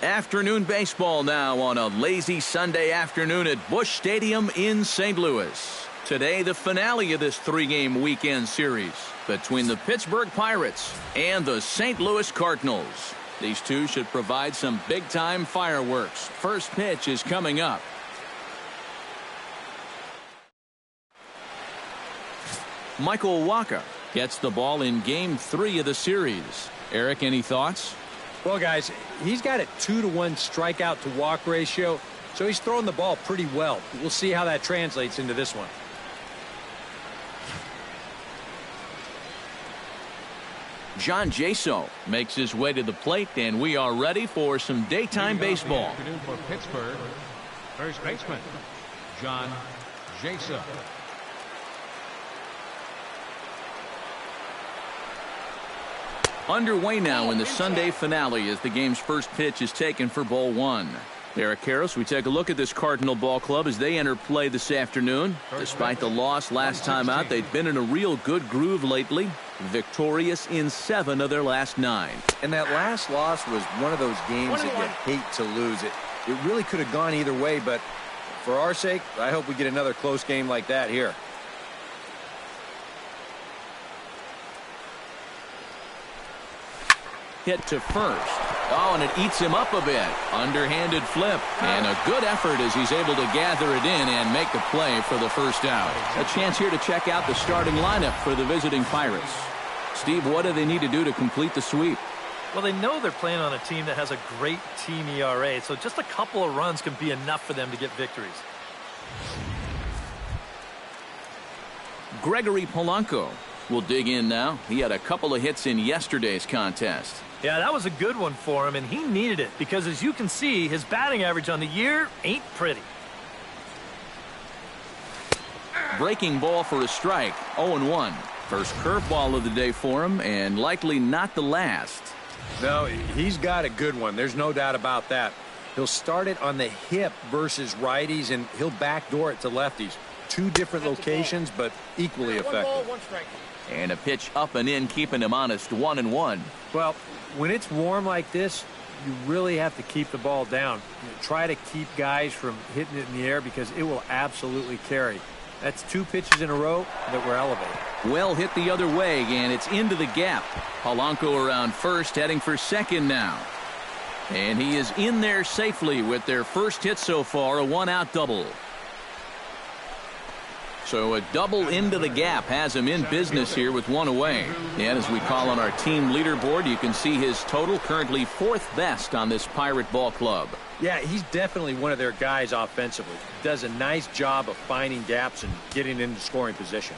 Afternoon baseball now on a lazy Sunday afternoon at Busch Stadium in St. Louis. Today, the finale of this three-game weekend series between the Pittsburgh Pirates and the St. Louis Cardinals. These two should provide some big-time fireworks. First pitch is coming up. Michael Wacha gets the ball in Game 3 of the series. Eric, any thoughts? Well, guys, he's got a 2-to-1 strikeout to walk ratio, so he's throwing the ball pretty well. We'll see how that translates into this one. John Jaso makes his way to the plate, and we are ready for some daytime baseball. For Pittsburgh, first baseman, John Jaso. Underway now in the Sunday finale as the game's first pitch is taken for ball one. Eric Karros, we take a look at this Cardinal ball club as they enter play this afternoon. Despite the loss last time out, they've been in a real good groove lately. Victorious in 7 of their last 9. And that last loss was one of those games that you hate to lose. It really could have gone either way, but for our sake, I hope we get another close game like that here. Hit to first. Oh, and it eats him up a bit. Underhanded flip. And a good effort as he's able to gather it in and make the play for the first out. A chance here to check out the starting lineup for the visiting Pirates. Steve, what do they need to do to complete the sweep? Well, they know they're playing on a team that has a great team ERA, so just a couple of runs can be enough for them to get victories. Gregory Polanco will dig in now. He had a couple of hits in yesterday's contest. Yeah, that was a good one for him, and he needed it because, as you can see, his batting average on the year ain't pretty. Breaking ball for a strike. 0-1. First curveball of the day for him, and likely not the last. No, he's got a good one. There's no doubt about that. He'll start it on the hip versus righties, and he'll backdoor it to lefties. 2 different locations, but equally effective. 1 ball, 1 strike. And a pitch up and in, keeping him honest. 1-1. Well, when it's warm like this, you really have to keep the ball down. Try to keep guys from hitting it in the air because it will absolutely carry. That's 2 pitches in a row that were elevated. Well hit the other way, and it's into the gap. Polanco around first, heading for second now. And he is in there safely with their first hit so far, a 1-out double. So a double into the gap has him in business here with 1 away. And as we call on our team leaderboard, you can see his total currently 4th best on this Pirate ball club. Yeah, he's definitely one of their guys offensively. Does a nice job of finding gaps and getting into scoring position.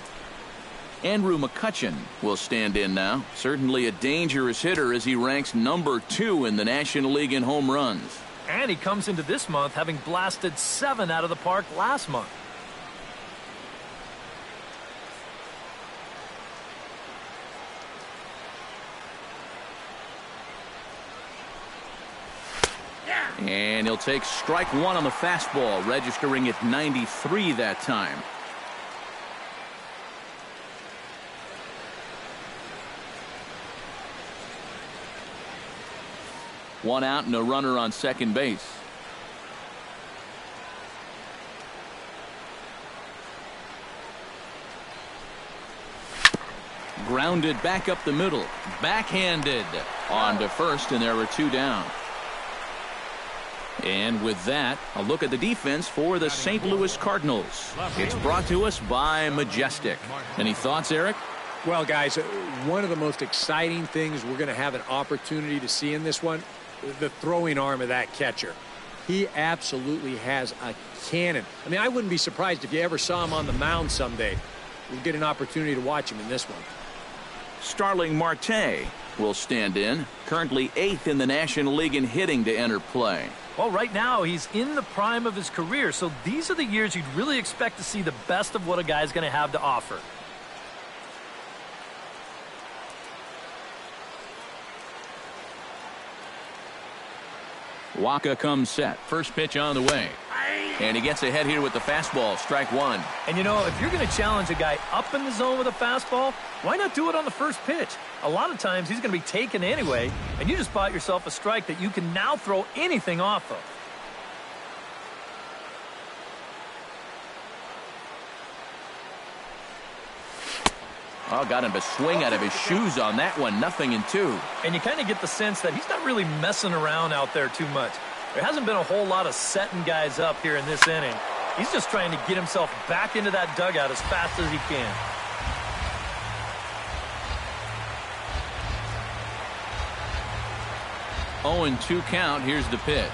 Andrew McCutchen will stand in now. Certainly a dangerous hitter as he ranks number 2 in the National League in home runs. And he comes into this month having blasted 7 out of the park last month. And he'll take strike 1 on the fastball, registering at 93 that time. One out and a runner on second base. Grounded back up the middle. Backhanded on to first, and there were 2 down. And with that, a look at the defense for the St. Louis Cardinals. It's brought to us by Majestic. Any thoughts, Eric? Well, guys, one of the most exciting things we're going to have an opportunity to see in this one, the throwing arm of that catcher. He absolutely has a cannon. I mean, I wouldn't be surprised if you ever saw him on the mound someday. We'll get an opportunity to watch him in this one. Starling Marte will stand in. Currently 8th in the National League in hitting to enter play. Well, right now, he's in the prime of his career, so these are the years you'd really expect to see the best of what a guy's going to have to offer. Wacha comes set. First pitch on the way. And he gets ahead here with the fastball, strike one. And, you know, if you're going to challenge a guy up in the zone with a fastball, why not do it on the first pitch? A lot of times he's going to be taken anyway, and you just bought yourself a strike that you can now throw anything off of. Oh, got him to swing out of his shoes on that one. 0-2. And you kind of get the sense that he's not really messing around out there too much. There hasn't been a whole lot of setting guys up here in this inning. He's just trying to get himself back into that dugout as fast as he can. Oh, 2 count. Here's the pitch.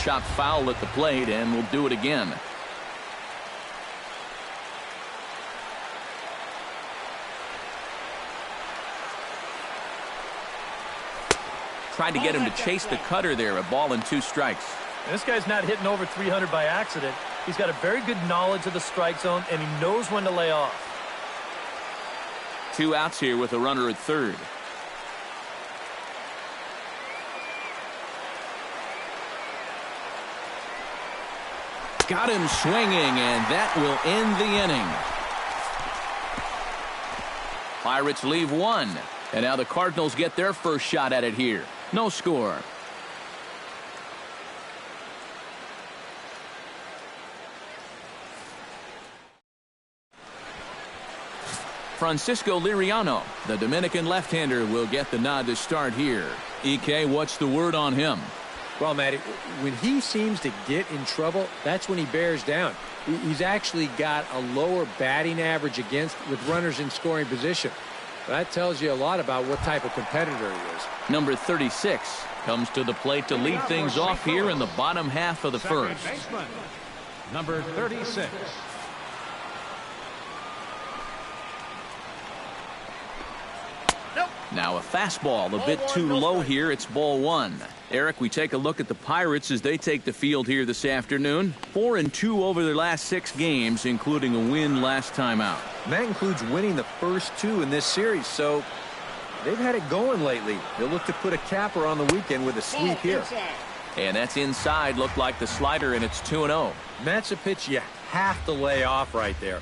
Chopped foul at the plate, and we'll do it again. Tried to get him to chase the cutter there. A ball and 2 strikes. And this guy's not hitting over 300 by accident. He's got a very good knowledge of the strike zone, and he knows when to lay off. 2 outs here with a runner at third. Got him swinging, and that will end the inning. Pirates leave 1. And now the Cardinals get their first shot at it here. No score. Francisco Liriano, the Dominican left-hander, will get the nod to start here. EK, what's the word on him? Well, Matty, when he seems to get in trouble, that's when he bears down. He's actually got a lower batting average against with runners in scoring position. That tells you a lot about what type of competitor he is. Number 36 comes to the plate to lead things off here in the bottom half of the first. Baseman, number 36. Now a fastball a bit too low here. It's ball 1. Eric, we take a look at the Pirates as they take the field here this afternoon. 4-2 over their last 6 games, including a win last time out. And that includes winning the first 2 in this series, so they've had it going lately. They'll look to put a capper on the weekend with a sweep here. And that's inside. Looked like the slider, and it's 2-0. That's a pitch you have to lay off right there.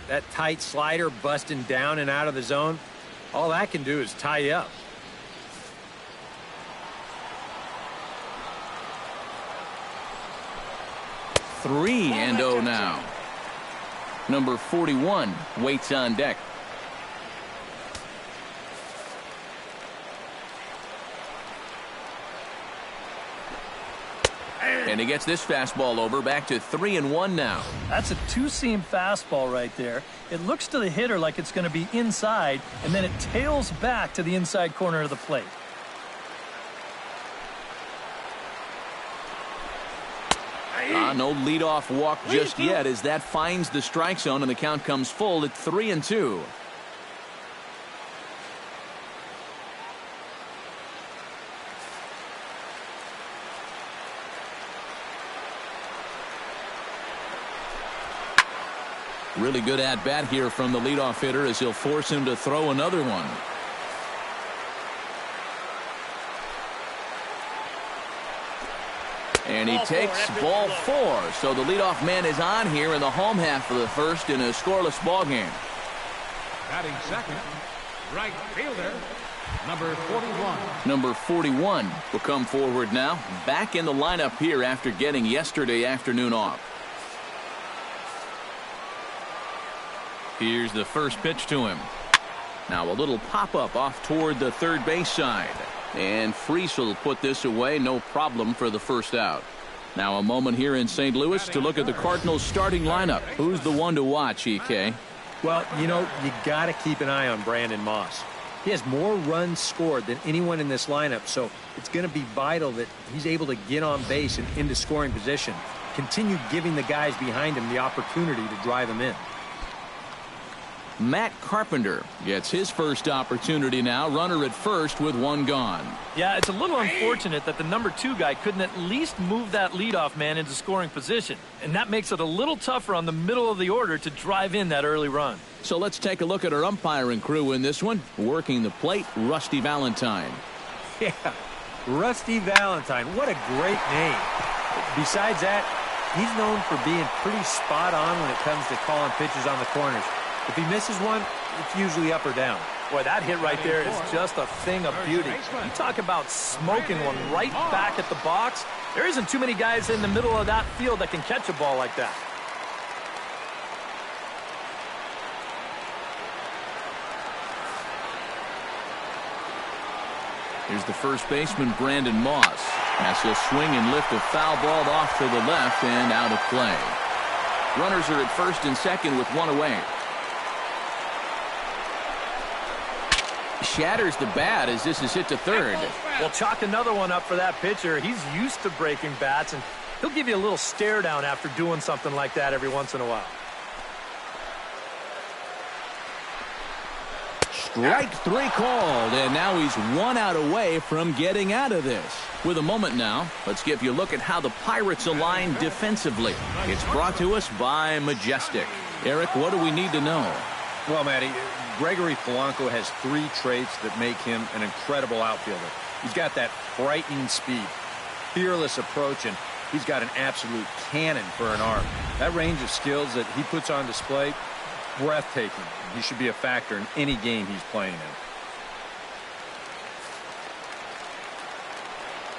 That tight slider busting down and out of the zone, all that can do is tie you up. Three and 0 now. Number 41 waits on deck. And he gets this fastball over. Back to 3-1 now. That's a 2-seam fastball right there. It looks to the hitter like it's going to be inside, and then it tails back to the inside corner of the plate. No leadoff walk just yet as that finds the strike zone, and the count comes full at 3-2. Really good at-bat here from the leadoff hitter as he'll force him to throw another one. And he takes ball 4. So the leadoff man is on here in the home half of the first in a scoreless ball game. Batting second, right fielder, number 41. Number 41 will come forward now. Back in the lineup here after getting yesterday afternoon off. Here's the first pitch to him. Now a little pop-up off toward the third base side. And Freese will put this away, no problem for the first out. Now a moment here in St. Louis to look at the Cardinals starting lineup. Who's the one to watch, EK? Well, you know, you got to keep an eye on Brandon Moss. He has more runs scored than anyone in this lineup, so it's going to be vital that he's able to get on base and into scoring position. Continue giving the guys behind him the opportunity to drive him in. Matt Carpenter gets his first opportunity now. Runner at first with one gone. Yeah, it's a little unfortunate that the number 2 guy couldn't at least move that leadoff man into scoring position. And that makes it a little tougher on the middle of the order to drive in that early run. So let's take a look at our umpiring crew in this one. Working the plate, Rusty Valentine. Yeah, Rusty Valentine. What a great name. Besides that, he's known for being pretty spot on when it comes to calling pitches on the corners. If he misses one, it's usually up or down. Boy, that hit right there is just a thing of beauty. You talk about smoking one right back at the box. There isn't too many guys in the middle of that field that can catch a ball like that. Here's the first baseman, Brandon Moss, as he'll swing and lift a foul ball off to the left and out of play. Runners are at first and second with one away. Shatters the bat as this is hit to third. Well, chalk another one up for that pitcher. He's used to breaking bats, and he'll give you a little stare down after doing something like that every once in a while. Strike three called, and now he's 1 out away from getting out of this. With a moment now, let's give you a look at how the Pirates align defensively. It's brought to us by Majestic. Eric, what do we need to know? Well, Matty, Gregory Polanco has 3 traits that make him an incredible outfielder. He's got that frightening speed, fearless approach, and he's got an absolute cannon for an arm. That range of skills that he puts on display, breathtaking. He should be a factor in any game he's playing in.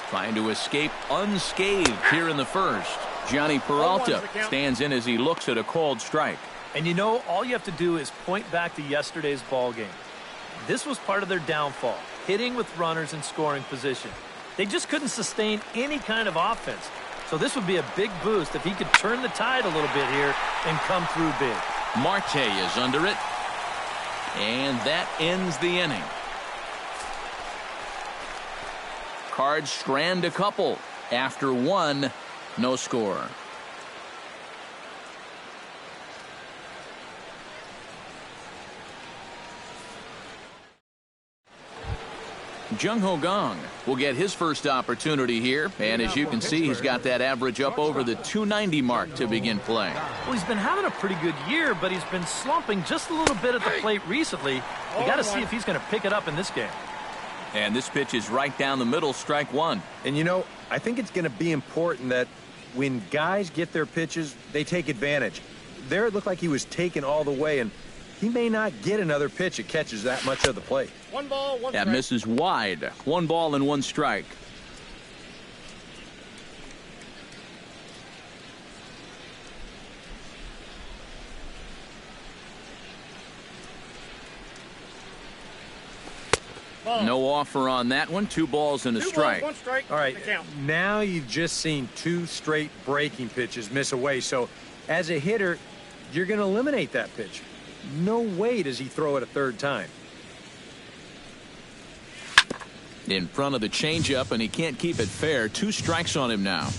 Trying to escape unscathed here in the first. Johnny Peralta stands in as he looks at a called strike. And you know, all you have to do is point back to yesterday's ball game. This was part of their downfall, hitting with runners in scoring position. They just couldn't sustain any kind of offense. So this would be a big boost if he could turn the tide a little bit here and come through big. Marte is under it. And that ends the inning. Cards strand a couple. After 1, no score. Jung Ho Gong will get his first opportunity here, and as you can see, he's got that average up over the 290 mark to begin play. Well, he's been having a pretty good year, but he's been slumping just a little bit at the plate recently. You got to see if he's going to pick it up in this game. And this pitch is right down the middle, strike 1. And you know, I think it's going to be important that when guys get their pitches, they take advantage. There it looked like he was taken all the way, and he may not get another pitch that catches that much of the plate. 1 ball, 1 strike. That misses wide. 1 ball and 1 strike. No offer on that one. 2 balls and a 2 strike. balls, 1 strike. All right, Count. now you've just seen 2 straight breaking pitches miss away. So as a hitter, you're going to eliminate that pitch. No way does he throw it a 3rd time. In front of the changeup, and he can't keep it fair. 2 strikes on him now.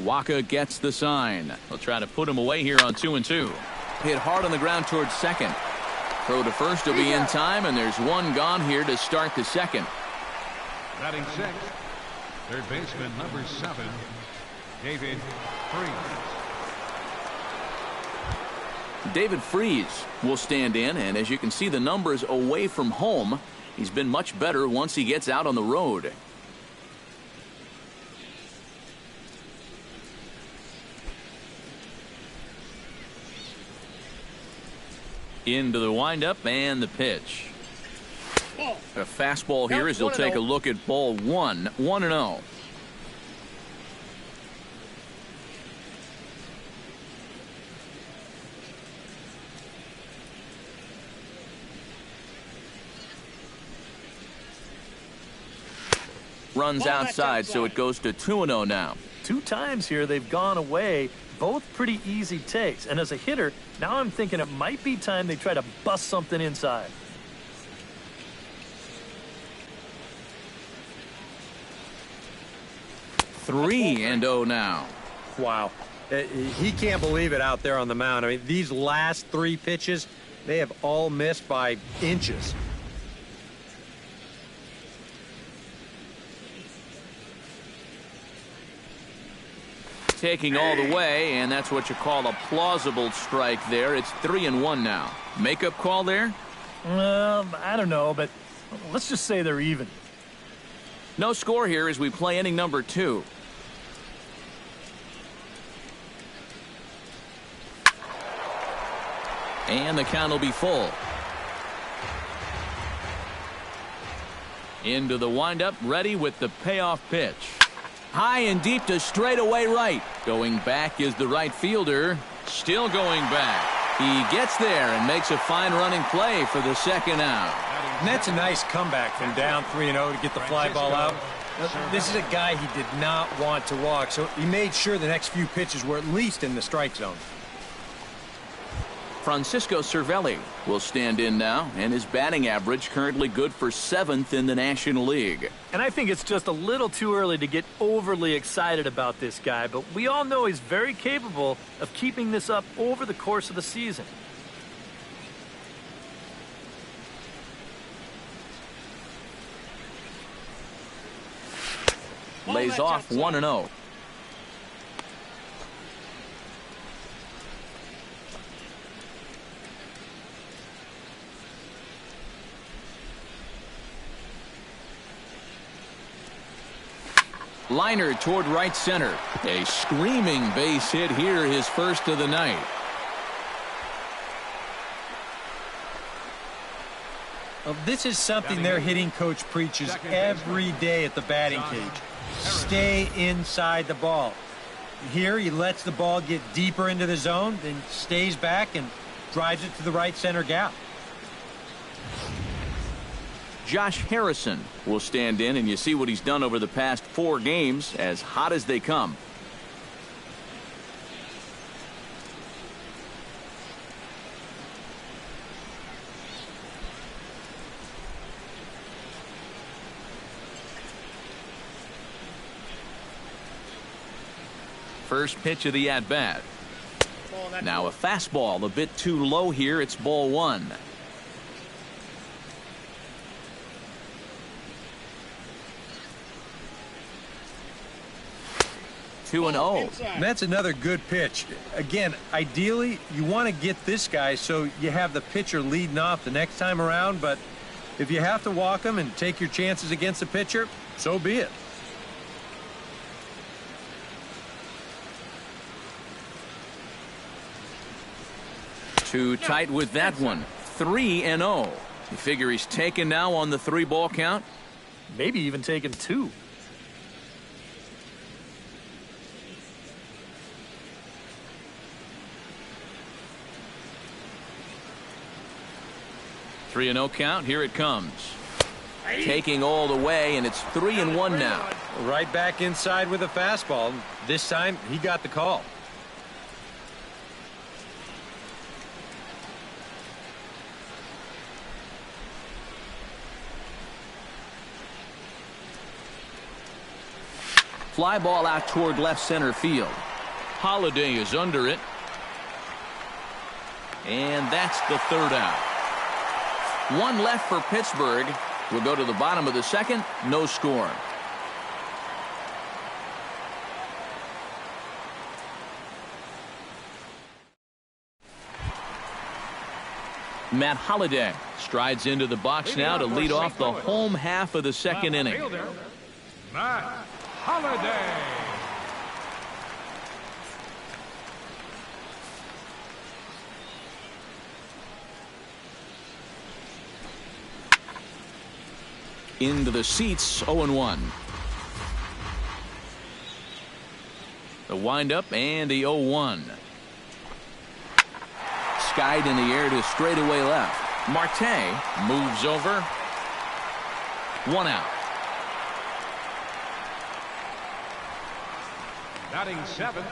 Waka gets the sign. They'll try to put him away here on 2-2. Hit hard on the ground towards second. Throw to first will be in time, and there's 1 gone here to start the second. Batting 6th, third baseman number 7, David Freese. David Freese will stand in, and as you can see the numbers away from home, he's been much better once he gets out on the road. Into the windup and the pitch. A fastball here as he'll take a look at ball 1. 1-0. Runs outside, so it goes to 2-0 now. 2 times here they've gone away, both pretty easy takes. And as a hitter, now I'm thinking it might be time they try to bust something inside. Three and 0 now. Wow. He can't believe it out there on the mound. I mean, these last 3 pitches, they have all missed by inches. Taking all the way, and that's what you call a plausible strike there. It's 3-1 now. Makeup call there? I don't know, but Let's just say they're even. No score here as we play inning number 2. And the count will be full. Into the windup, ready with the payoff pitch. High and deep to straightaway right. Going back is the right fielder. Still going back. He gets there and makes a fine running play for the second out. And that's a nice comeback from down 3-0 to get the fly ball out. This is a guy he did not want to walk, so he made sure the next few pitches were at least in the strike zone. Francisco Cervelli will stand in now, and his batting average currently good for 7th in the National League. And I think it's just a little too early to get overly excited about this guy, but we all know he's very capable of keeping this up over the course of the season. Lays off 1-0. Liner toward right center. A screaming base hit here, his first of the night. Well, this is something their hitting coach preaches every day at the batting cage. Stay inside the ball. Here he lets the ball get deeper into the zone, then stays back and drives it to the right center gap. Josh Harrison will stand in, and you see what he's done over the past 4 games, as hot as they come. First pitch of the at-bat. Now a fastball a bit too low here. It's ball 1. That's another good pitch. Again, ideally, you want to get this guy so you have the pitcher leading off the next time around, but if you have to walk him and take your chances against the pitcher, so be it. Too tight with that one. 3-0. You figure he's taken now on the 3-ball count? Maybe even taken 2. Three and 0 count. Here it comes. Taking all the way, and it's 3-1 now. Right back inside with a fastball. This time, he got the call. Fly ball out toward left center field. Holiday is under it. And that's the 3rd out. 1 left for Pittsburgh. We'll go to the bottom of the 2nd. No score. Matt Holliday strides into the box now to lead off the home half of the 2nd inning. Matt Holliday. Into the seats, 0-1. The windup and the 0-1. Skied in the air to straightaway left. Marte moves over. 1 out. Batting 7th,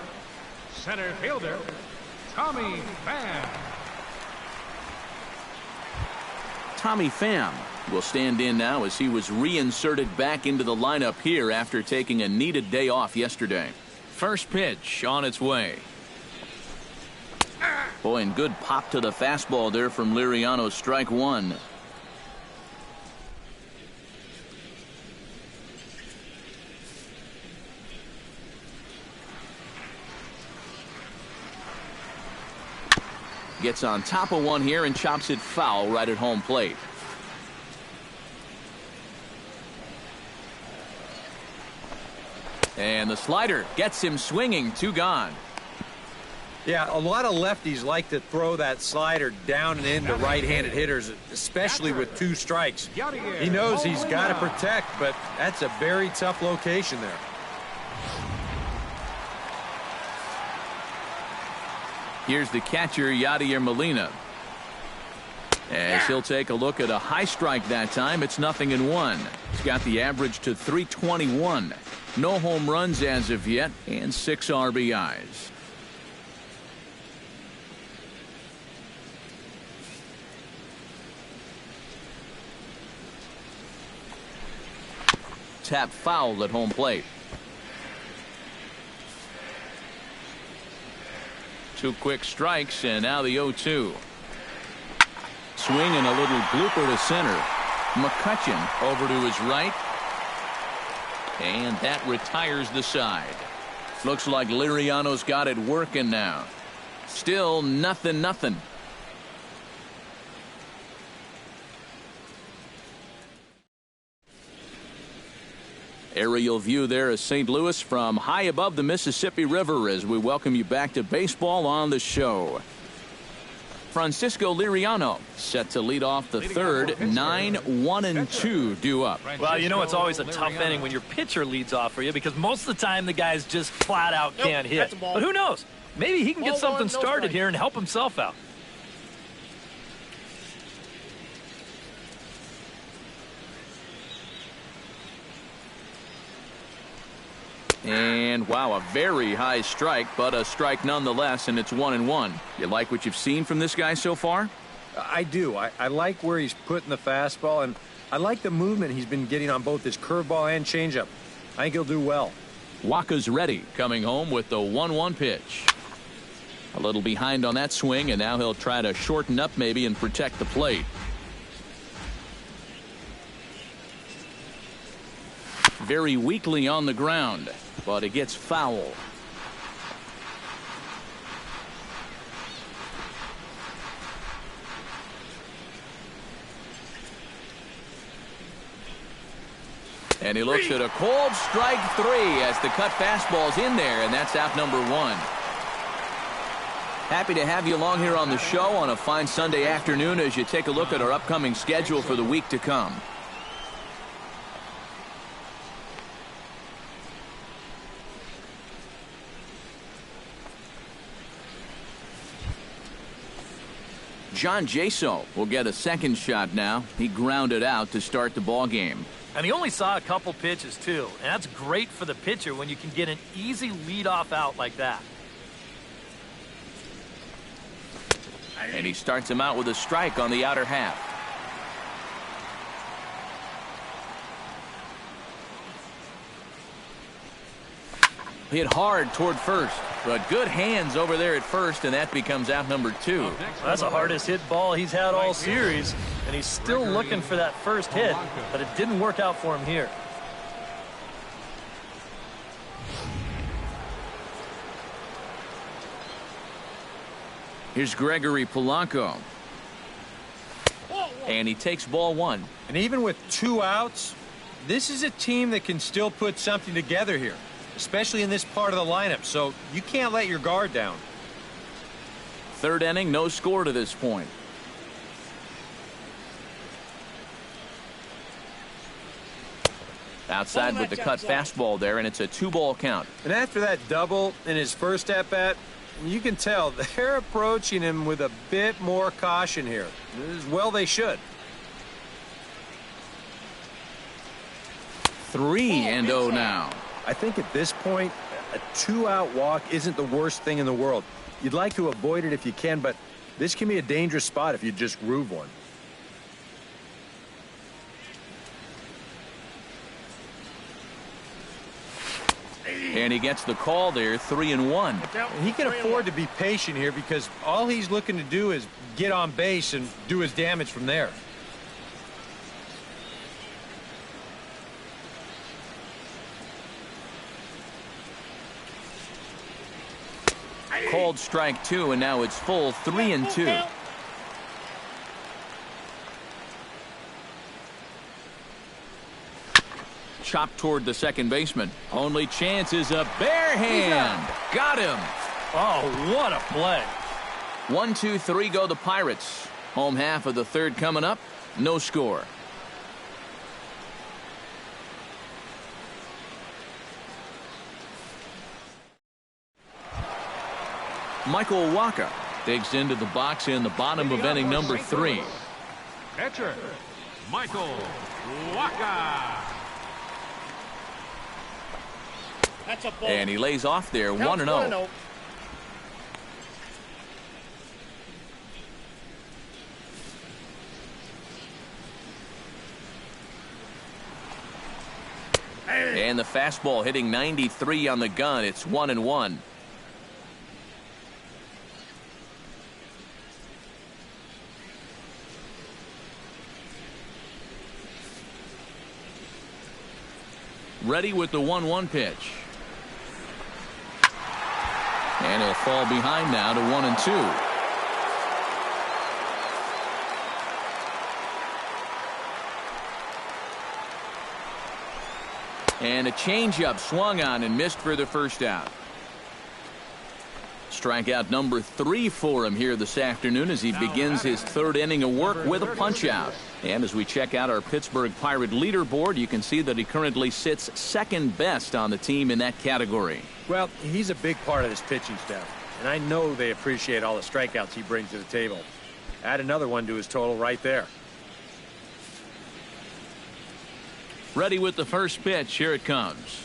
center fielder, Tommy Pham. Tommy Pham will stand in now as he was reinserted back into the lineup here after taking a needed day off yesterday. First pitch on its way. Boy, and good pop to the fastball there from Liriano. Strike 1. Gets on top of one here and chops it foul right at home plate. And the slider gets him swinging. 2 gone. Yeah, a lot of lefties like to throw that slider down and into right-handed hitters, especially with 2 strikes. He knows he's got to protect, but that's a very tough location there. Here's the catcher, Yadier Molina. As he'll take a look at a high strike that time, it's 0-1. He's got the average to 321. No home runs as of yet, and 6 RBIs. Tap foul at home plate. 2 quick strikes, and now the 0-2. Swing and a little blooper to center. McCutchen over to his right. And that retires the side. Looks like Liriano's got it working now. Still 0-0. Aerial view there of St. Louis from high above the Mississippi River as we welcome you back to baseball on the show. Francisco Liriano set to lead off the third. 9-1-2 due up. Well, you know it's always a tough inning when your pitcher leads off for you because most of the time the guys just flat out can't hit. But who knows? Maybe he can get something started here and help himself out. And wow, a very high strike, but a strike nonetheless, and it's 1-1. You like what you've seen from this guy so far? I do. I like where he's putting the fastball, and I like the movement he's been getting on both his curveball and changeup. I think he'll do well. Waka's ready, coming home with the 1-1 pitch. A little behind on that swing, and now he'll try to shorten up maybe and protect the plate. Very weakly on the ground, but it gets foul. And he looks at a cold strike 3 as the cut fastball's in there, and that's out number 1. Happy to have you along here on the show on a fine Sunday afternoon as you take a look at our upcoming schedule for the week to come. John Jaso will get a second shot now. He grounded out to start the ball game. And he only saw a couple pitches, too. And that's great for the pitcher when you can get an easy leadoff out like that. And he starts him out with a strike on the outer half. Hit hard toward first, but good hands over there at first, and that becomes out number 2. Well, that's the hardest hit ball he's had all series, and he's still looking for that first hit, but it didn't work out for him here. Here's Gregory Polanco. And he takes ball 1. And even with 2 outs, this is a team that can still put something together here, especially in this part of the lineup, so you can't let your guard down. Third inning, no score to this point. Outside with the cut fastball there, and it's a 2-ball count. And after that double in his first at-bat, you can tell they're approaching him with a bit more caution here. As well they should. 3-0 now. I think at this point, a 2-out walk isn't the worst thing in the world. You'd like to avoid it if you can, but this can be a dangerous spot if you just groove one. And he gets the call there, 3-1. He can afford to be patient here because all he's looking to do is get on base and do his damage from there. Called strike 2, and now it's full 3-2. chopped toward the second baseman. Only chance is a bare hand. Got him. Oh, what a play. 1-2-3 go the Pirates. Home half of the third coming up. No score. Michael Wacha digs into the box in the bottom of inning number 3. Pitcher, Michael Wacha. That's a ball. And he lays off there 1-0. And the fastball hitting 93 on the gun. It's 1-1. Ready with the 1-1 pitch. And he'll fall behind now to 1-2. And a changeup swung on and missed for the first out. Strikeout number 3 for him here this afternoon as he begins his third inning of work with a punch-out. And as we check out our Pittsburgh Pirate leaderboard, you can see that he currently sits second best on the team in that category. Well, he's a big part of this pitching staff, and I know they appreciate all the strikeouts he brings to the table. Add another one to his total right there. Ready with the first pitch. Here it comes.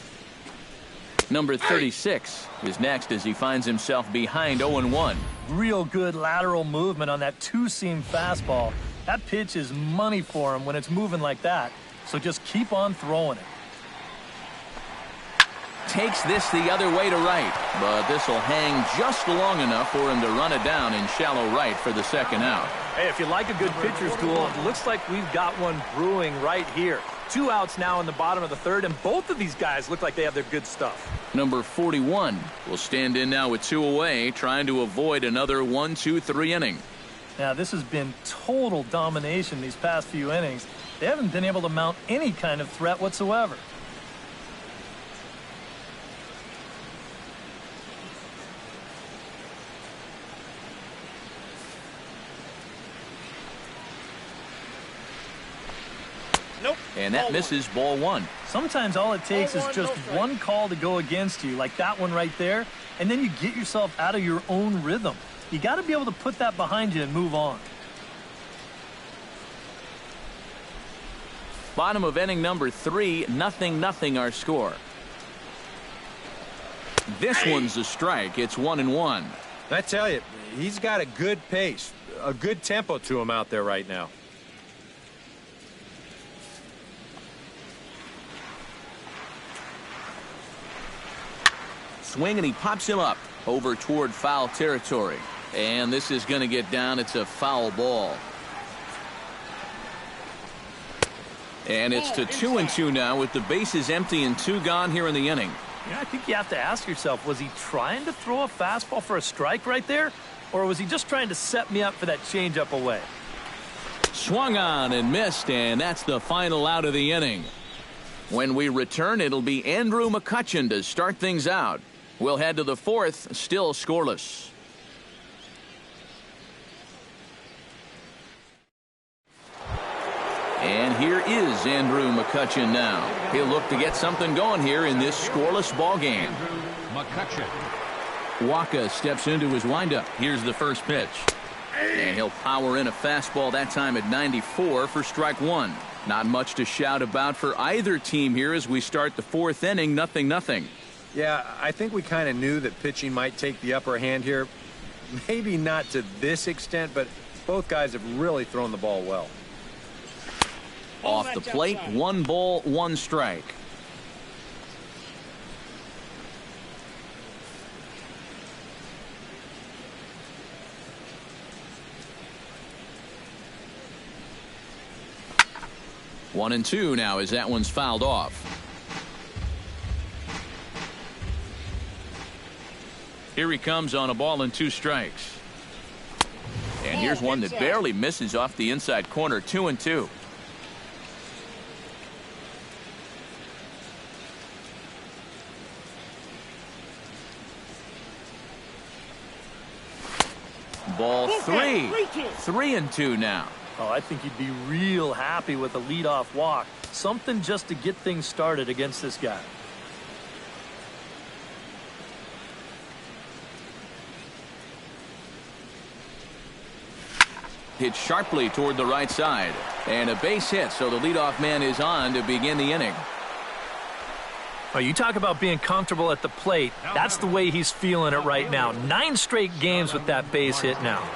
Number 36 is next as he finds himself behind 0-1. Real good lateral movement on that two-seam fastball. That pitch is money for him when it's moving like that. So just keep on throwing it. Takes this the other way to right, but this will hang just long enough for him to run it down in shallow right for the second out. Hey, if you like a good pitcher's duel, it looks like we've got one brewing right here. 2 outs now in the bottom of the third, and both of these guys look like they have their good stuff. Number 41 will stand in now with 2 away, trying to avoid another 1-2-3 inning. Now, this has been total domination these past few innings. They haven't been able to mount any kind of threat whatsoever. And that misses ball 1. Sometimes all it takes is just one call to go against you, like that one right there, and then you get yourself out of your own rhythm. You got to be able to put that behind you and move on. Bottom of inning number 3, 0-0 our score. This one's a strike. It's 1-1. I tell you, he's got a good pace, a good tempo to him out there right now. Swing, and he pops him up over toward foul territory. And this is going to get down. It's a foul ball. And it's to 2-2 now with the bases empty and 2 gone here in the inning. Yeah, I think you have to ask yourself, was he trying to throw a fastball for a strike right there? Or was he just trying to set me up for that changeup away? Swung on and missed, and that's the final out of the inning. When we return, it'll be Andrew McCutchen to start things out. We'll head to the 4th, still scoreless. And here is Andrew McCutchen now. He'll look to get something going here in this scoreless ball game. Andrew McCutchen. Wacha steps into his windup. Here's the first pitch. And he'll power in a fastball that time at 94 for strike 1. Not much to shout about for either team here as we start the 4th inning, 0-0. Yeah, I think we kind of knew that pitching might take the upper hand here. Maybe not to this extent, but both guys have really thrown the ball well. Off the plate, 1 ball, 1 strike. One and 2 now as that one's fouled off. Here he comes on a ball and 2 strikes. And here's one that barely misses off the inside corner. 2-2. Ball 3. 3-2 now. Oh, I think he'd be real happy with a leadoff walk. Something just to get things started against this guy. Hit sharply toward the right side. And a base hit, so the leadoff man is on to begin the inning. Oh, you talk about being comfortable at the plate. That's the way he's feeling it right now. 9 straight games with that base hit now.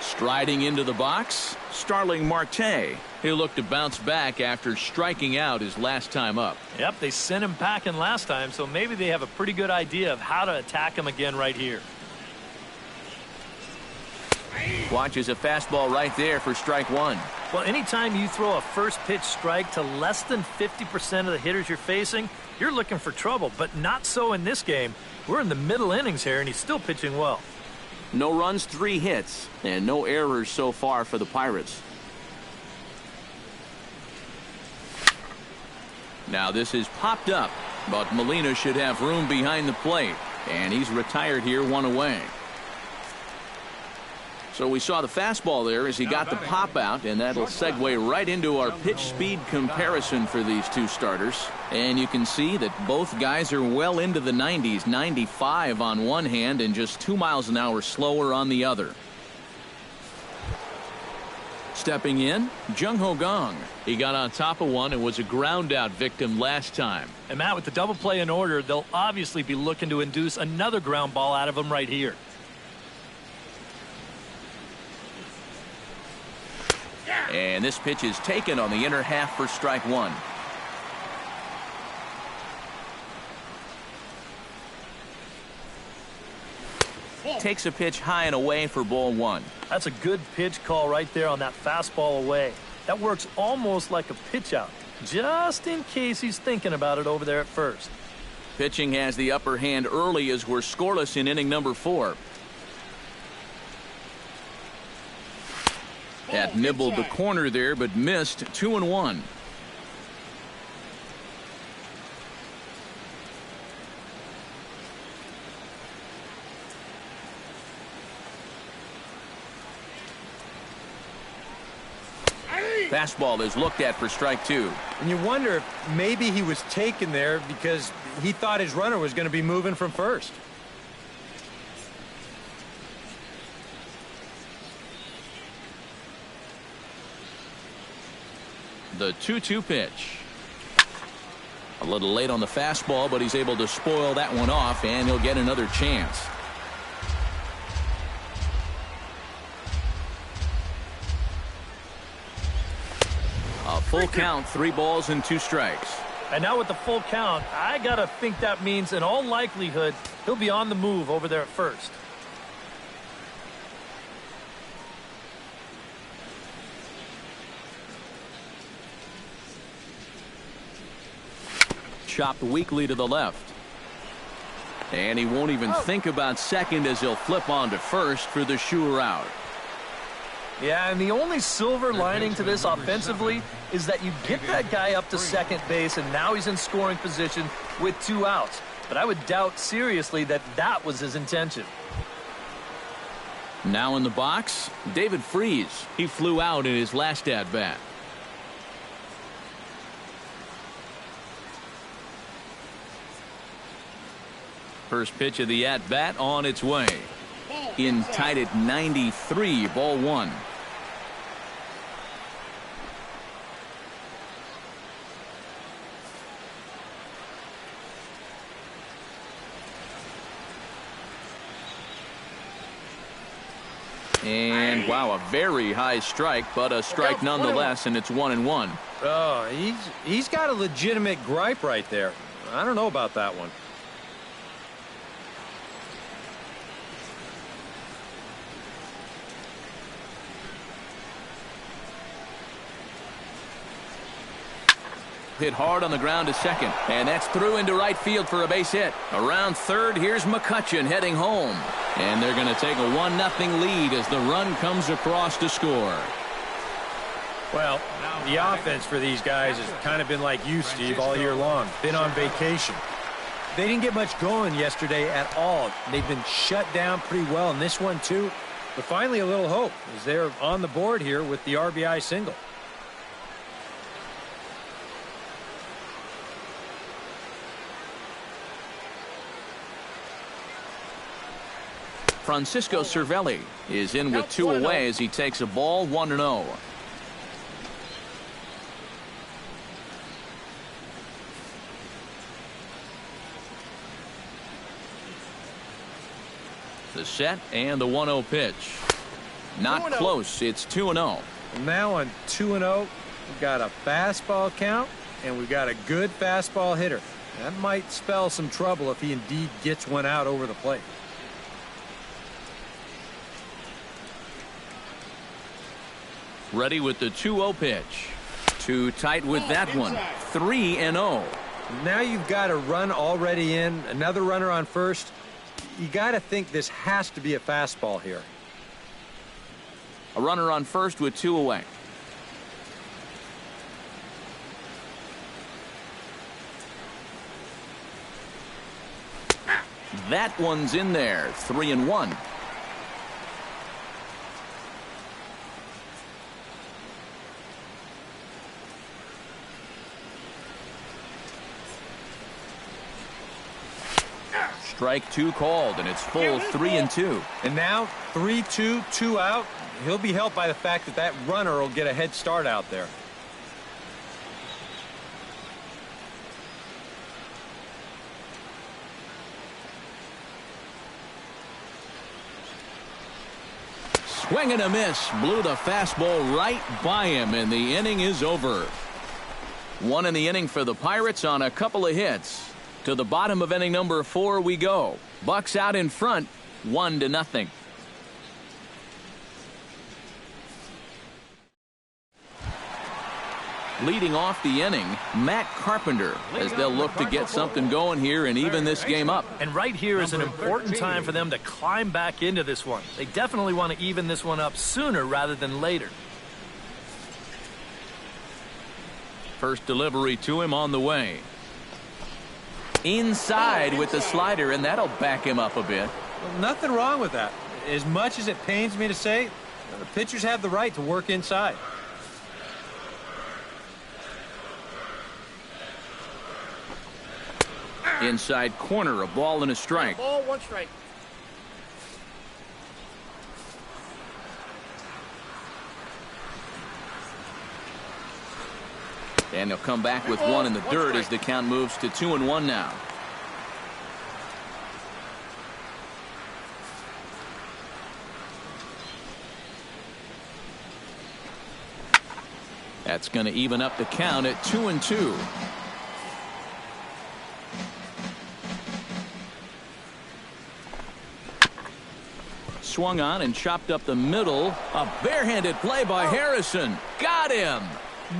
Striding into the box, Starling Marte. He'll look to bounce back after striking out his last time up. Yep, they sent him packing last time, so maybe they have a pretty good idea of how to attack him again right here. Watches a fastball right there for strike one. Well, anytime you throw a first pitch strike to less than 50% of the hitters you're facing, you're looking for trouble, but not so in this game. We're in the middle innings here, and he's still pitching well. No runs, 3 hits, and no errors so far for the Pirates. Now this is popped up, but Molina should have room behind the plate, and he's retired here 1 away. So we saw the fastball there as he got the pop out, and that'll segue right into our pitch speed comparison for these two starters. And you can see that both guys are well into the 90s, 95 on one hand and just 2 miles an hour slower on the other. Stepping in, Jung Ho Gong. He got on top of one and was a ground out victim last time. And Matt, with the double play in order, they'll obviously be looking to induce another ground ball out of him right here. And this pitch is taken on the inner half for strike one. Takes a pitch high and away for ball 1. That's a good pitch call right there on that fastball away. That works almost like a pitch out, just in case he's thinking about it over there at first. Pitching has the upper hand early as we're scoreless in inning number 4. That nibbled the corner there, but missed. 2-1. Fastball is looked at for strike 2. And you wonder if maybe he was taken there because he thought his runner was going to be moving from first. The 2-2 pitch. A little late on the fastball, but he's able to spoil that one off, and he'll get another chance. A full count, 3 balls and 2 strikes. And now with the full count, I gotta think that means in all likelihood he'll be on the move over there at first. Chopped weakly to the left. And he won't even think about second as he'll flip on to first for the sure out. Yeah, and the only silver lining to this offensively is that you get that guy up to second base, and now he's in scoring position with 2 outs. But I would doubt seriously that that was his intention. Now in the box, David Freese. He flew out in his last at-bat. First pitch of the at-bat on its way. In tight at 93, ball 1. And wow, a very high strike, but a strike nonetheless, and it's 1-1. Oh, he's got a legitimate gripe right there. I don't know about that one. Hit hard on the ground to second, and that's through into right field for a base hit. Around third, here's McCutchen heading home, and they're going to take a 1-0 lead as the run comes across to score. Well, the offense for these guys has kind of been like you, Steve, all year long. Been on vacation. They didn't get much going yesterday at all. They've been shut down pretty well in this one, too. But finally, a little hope as they're on the board here with the RBI single. Francisco Cervelli is in with 2 away as he takes a ball 1-0. The set and the 1-0 pitch. Not close. It's 2-0. Now on 2-0, we've got a fastball count, and we've got a good fastball hitter. That might spell some trouble if he indeed gets one out over the plate. Ready with the 2-0 pitch. Too tight with that one. 3-0. Now you've got a run already in, another runner on first. You got to think this has to be a fastball here. A runner on first with 2 away. That one's in there. 3-1. Strike 2 called, and it's full 3-2. And now 3-2, 2 out. He'll be helped by the fact that that runner will get a head start out there. Swing and a miss. Blew the fastball right by him, and the inning is over. 1 in the inning for the Pirates on a couple of hits. To the bottom of inning number 4 we go. Bucks out in front, 1-0. Leading off the inning, Matt Carpenter, as they'll look to get something going here and even this game up. And right here is an important time for them to climb back into this one. They definitely want to even this one up sooner rather than later. First delivery to him on the way. Inside with the slider, and that'll back him up a bit. Well, nothing wrong with that. As much as it pains me to say, the pitchers have the right to work inside. Inside corner, a ball and a strike. Ball, 1 strike. And he'll come back with 1 in the dirt as the count moves to 2-1 now. That's going to even up the count at 2-2. Swung on and chopped up the middle. A barehanded play by Harrison. Got him.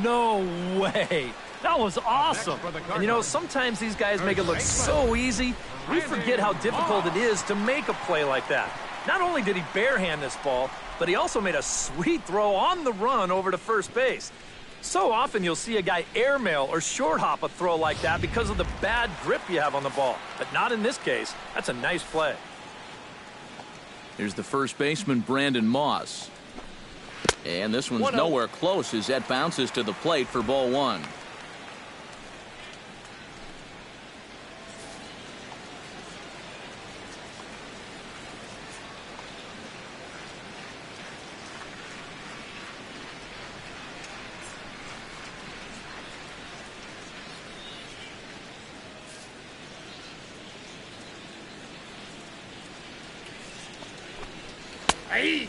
No way. That was awesome. And you know, sometimes these guys make it look so easy. We forget how difficult it is to make a play like that. Not only did he barehand this ball, but he also made a sweet throw on the run over to first base. So often you'll see a guy airmail or short hop a throw like that because of the bad grip you have on the ball. But not in this case. That's a nice play. Here's the first baseman, Brandon Moss. And this one's nowhere close as that bounces to the plate for ball 1.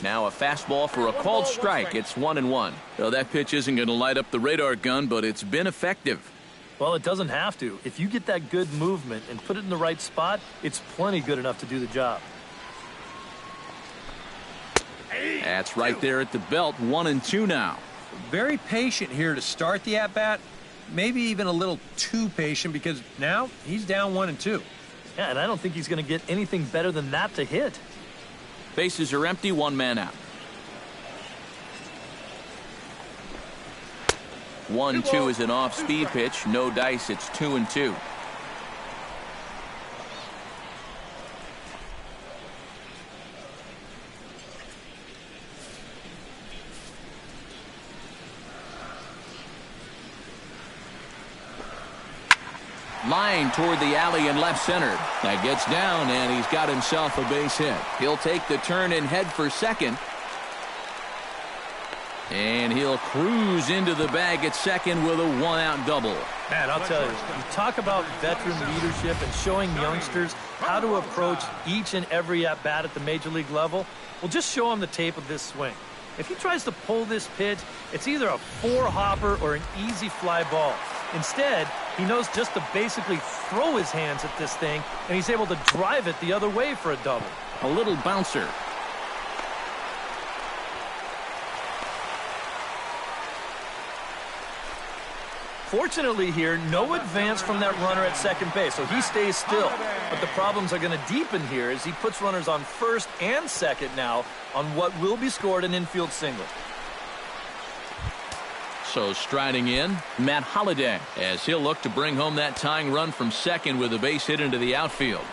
Now a fastball for a called strike. It's 1-1. So that pitch isn't going to light up the radar gun, but it's been effective. Well, it doesn't have to. If you get that good movement and put it in the right spot, it's plenty good enough to do the job. That's right there at the belt. 1-2 now. Very patient here to start the at-bat. Maybe even a little too patient because now he's down 1-2. Yeah, and I don't think he's going to get anything better than that to hit. Bases are empty, 1 man out. 1-2 is an off-speed pitch. No dice. It's 2-2. Line toward the alley and left center. That gets down, and he's got himself a base hit. He'll take the turn and head for second. And he'll cruise into the bag at second with a one-out double. Man, I'll tell you, you talk about veteran leadership and showing youngsters how to approach each and every at-bat at the major league level. Well, just show him the tape of this swing. If he tries to pull this pitch, it's either a four-hopper or an easy fly ball. Instead, he knows just to basically throw his hands at this thing, and he's able to drive it the other way for a double. A little bouncer. Fortunately here, no advance from that runner at second base, so he stays still. But the problems are going to deepen here as he puts runners on first and second now on what will be scored an infield single. So striding in, Matt Holliday, as he'll look to bring home that tying run from second with a base hit into the outfield.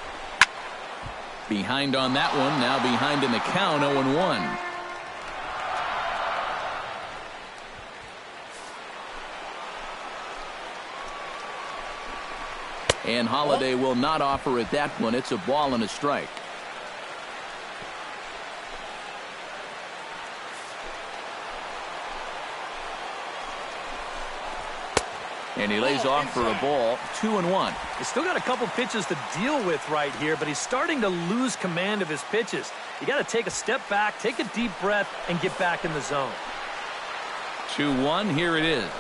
Behind on that one, now behind in the count, 0-1. And Holliday will not offer at that one. It's a ball and a strike. And he lays off for a ball, 2-1. He's still got a couple pitches to deal with right here, but he's starting to lose command of his pitches. You got to take a step back, take a deep breath, and get back in the zone. 2-1, here it is.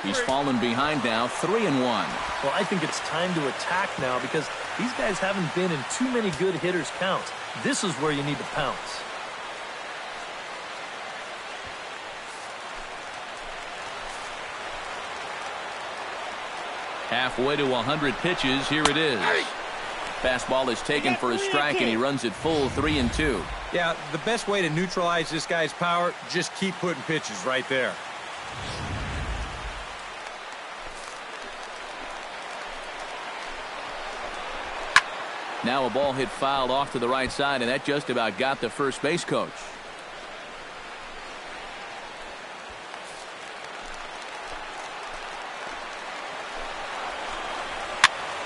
He's fallen behind now, 3-1. Well, I think it's time to attack now because these guys haven't been in too many good hitters' counts. This is where you need to pounce. Halfway to 100 pitches, here it is. Fastball is taken for a strike, and he runs it full 3-2. Yeah, the best way to neutralize this guy's power, just keep putting pitches right there. Now a ball hit fouled off to the right side, and that just about got the first base coach.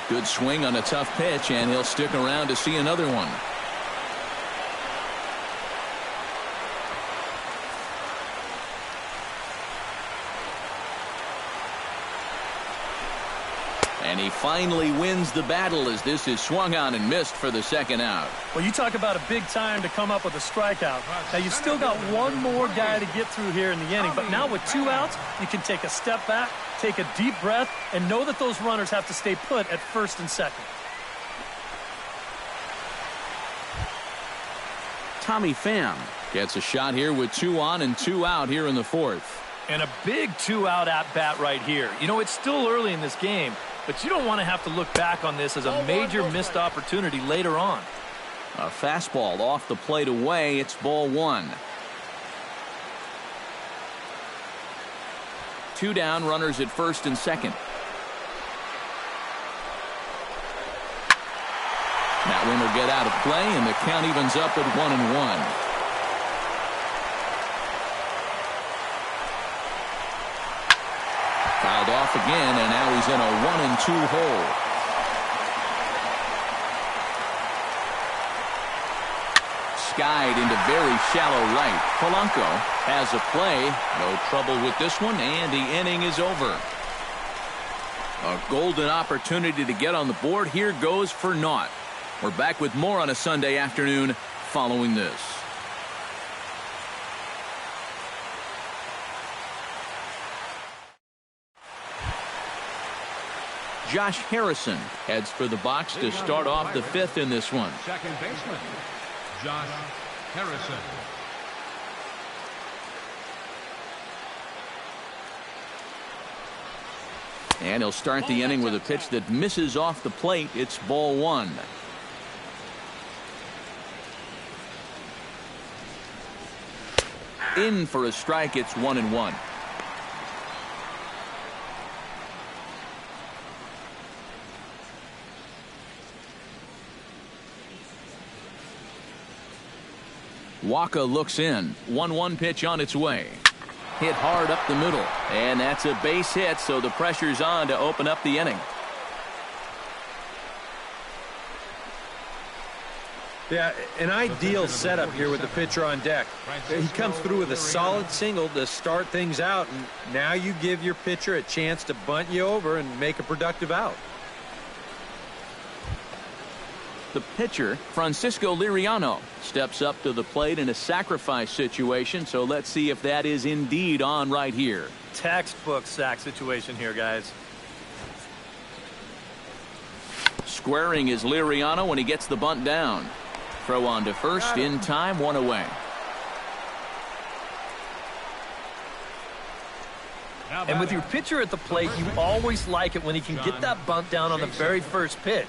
Good swing on a tough pitch, and he'll stick around to see another one. And he finally wins the battle as this is swung on and missed for the second out. Well, you talk about a big time to come up with a strikeout. Now, you still got one more guy to get through here in the inning, but now with 2 outs, you can take a step back, take a deep breath, and know that those runners have to stay put at first and second. Tommy Pham gets a shot here with 2 on and 2 out here in the fourth. And a big 2-out at-bat right here. You know, it's still early in this game, but you don't want to have to look back on this as a major missed opportunity later on. A fastball off the plate away. It's ball 1. 2 down, runners at first and second. That one will get out of play, and the count evens up at 1-1. Fouled off again, and now he's in a 1-2 hole. Skied into very shallow right. Polanco has a play. No trouble with this one, and the inning is over. A golden opportunity to get on the board here goes for naught. We're back with more on a Sunday afternoon following this. Josh Harrison heads for the box to start off the 5th in this one. Second baseman, Josh Harrison. And he'll start the inning with a pitch that misses off the plate. It's ball 1. In for a strike. It's 1-1. Waka looks in. 1-1 pitch on its way. Hit hard up the middle. And that's a base hit, so the pressure's on to open up the inning. Yeah, an ideal setup here with the pitcher on deck. He comes through with a solid single to start things out, and now you give your pitcher a chance to bunt you over and make a productive out. The pitcher, Francisco Liriano, steps up to the plate in a sacrifice situation, so let's see if that is indeed on right here. Textbook sack situation here, guys. Squaring is Liriano when he gets the bunt down. Throw on to first, in time, one away. And with your pitcher at the plate, you always like it when he can get that bunt down on the very first pitch.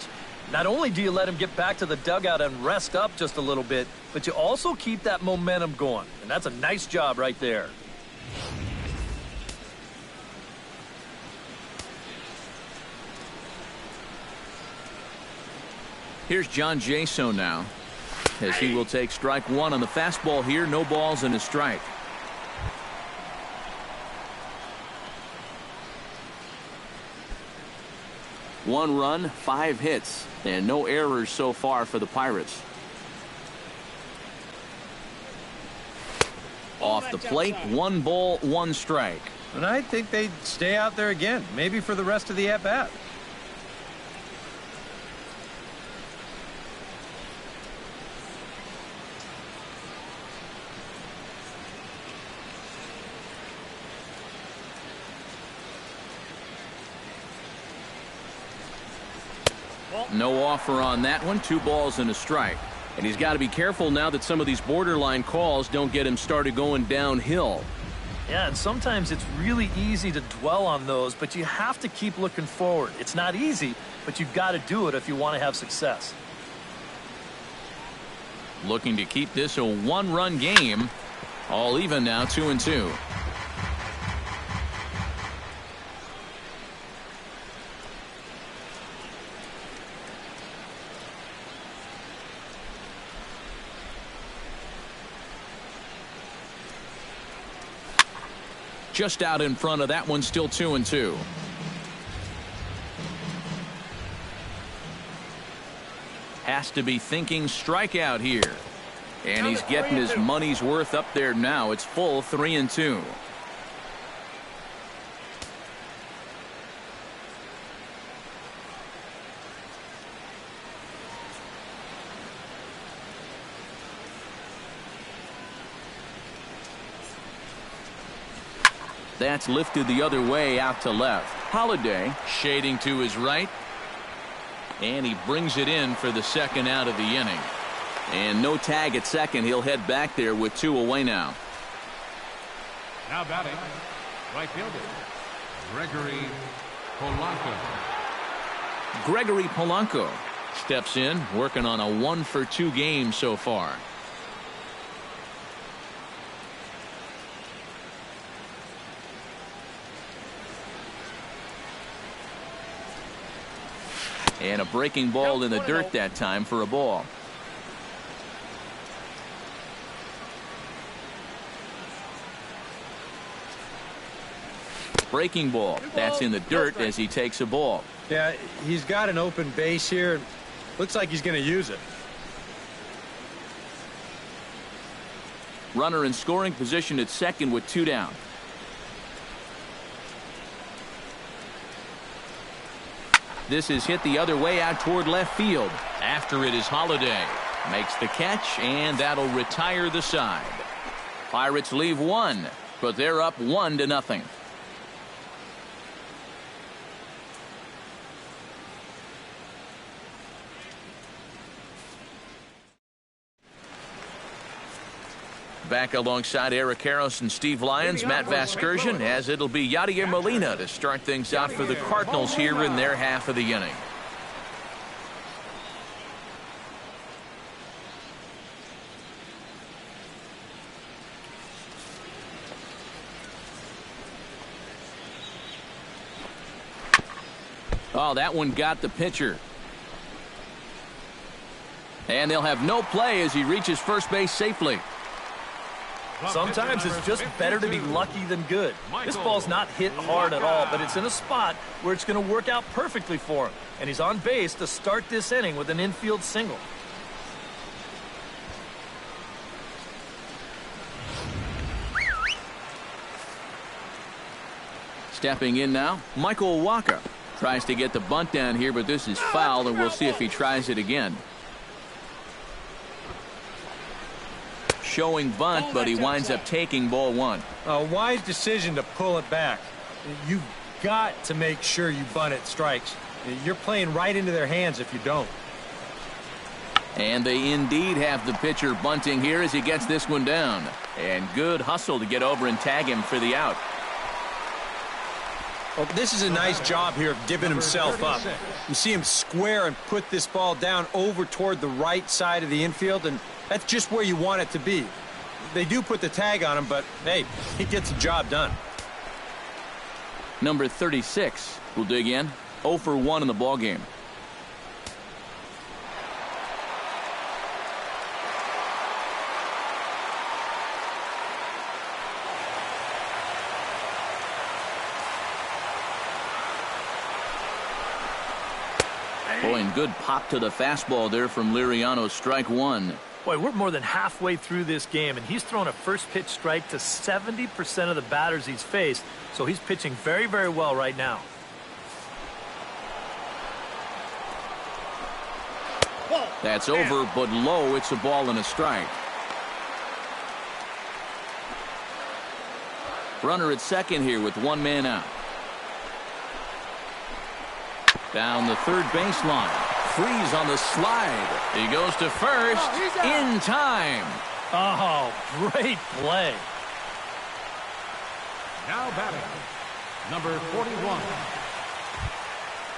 Not only do you let him get back to the dugout and rest up just a little bit, but you also keep that momentum going. And that's a nice job right there. Here's John Jaso now, as he will take strike one on the fastball here. No balls and a strike. One run, 5 hits, and no errors so far for the Pirates. Off the plate, 1 ball, 1 strike. And I think they'd stay out there again, maybe for the rest of the at-bat. No offer on that one. 2 balls and a strike. And he's got to be careful now that some of these borderline calls don't get him started going downhill. Yeah, and sometimes it's really easy to dwell on those, but you have to keep looking forward. It's not easy, but you've got to do it if you want to have success. Looking to keep this a 1-run game. All even now, 2-2. Just out in front of that one, still 2-2. Has to be thinking strikeout here. And he's getting his money's worth up there now. It's full 3-2. That's lifted the other way out to left. Holiday shading to his right. And he brings it in for the second out of the inning. And no tag at second. He'll head back there with 2 away now. Now batting, right fielder, Gregory Polanco. Gregory Polanco steps in, working on a 1-for-2 game so far. And a breaking ball in the dirt that time for a ball. Breaking ball. That's in the dirt as he takes a ball. Yeah, he's got an open base here. Looks like he's going to use it. Runner in scoring position at second with 2 down. This is hit the other way out toward left field. After it is Holiday. Makes the catch, and that'll retire the side. Pirates leave 1, but they're up 1-0. Back alongside Eric Karros and Steve Lyons, Matt Vasgersian, as it'll be Yadier Molina to start things out for the Cardinals here in their half of the inning. Oh, that one got the pitcher. And they'll have no play as he reaches first base safely. Sometimes it's just better to be lucky than good. This ball's not hit hard at all, but it's in a spot where it's going to work out perfectly for him. And he's on base to start this inning with an infield single. Stepping in now, Michael Waka. Tries to get the bunt down here, but this is foul, and we'll see if he tries it again. Showing bunt, but he winds up taking ball one. A wise decision to pull it back. You've got to make sure you bunt at strikes. You're playing right into their hands if you don't. And they indeed have the pitcher bunting here as he gets this one down. And good hustle to get over and tag him for the out. Well, this is a nice job here of giving himself up. You see him square and put this ball down over toward the right side of the infield, and that's just where you want it to be. They do put the tag on him, but, hey, he gets the job done. Number 36 will dig in. 0 for 1 in the ballgame. Boy, and good pop to the fastball there from Liriano. Strike one. Boy, we're more than halfway through this game, and he's thrown a first pitch strike to 70% of the batters he's faced, so he's pitching very, very well right now. That's over, but low. It's a ball and a strike. Runner at second here with one man out. Down the third baseline. Freeze on the slide. He goes to first in time. Oh, great play. Now batting, number 41.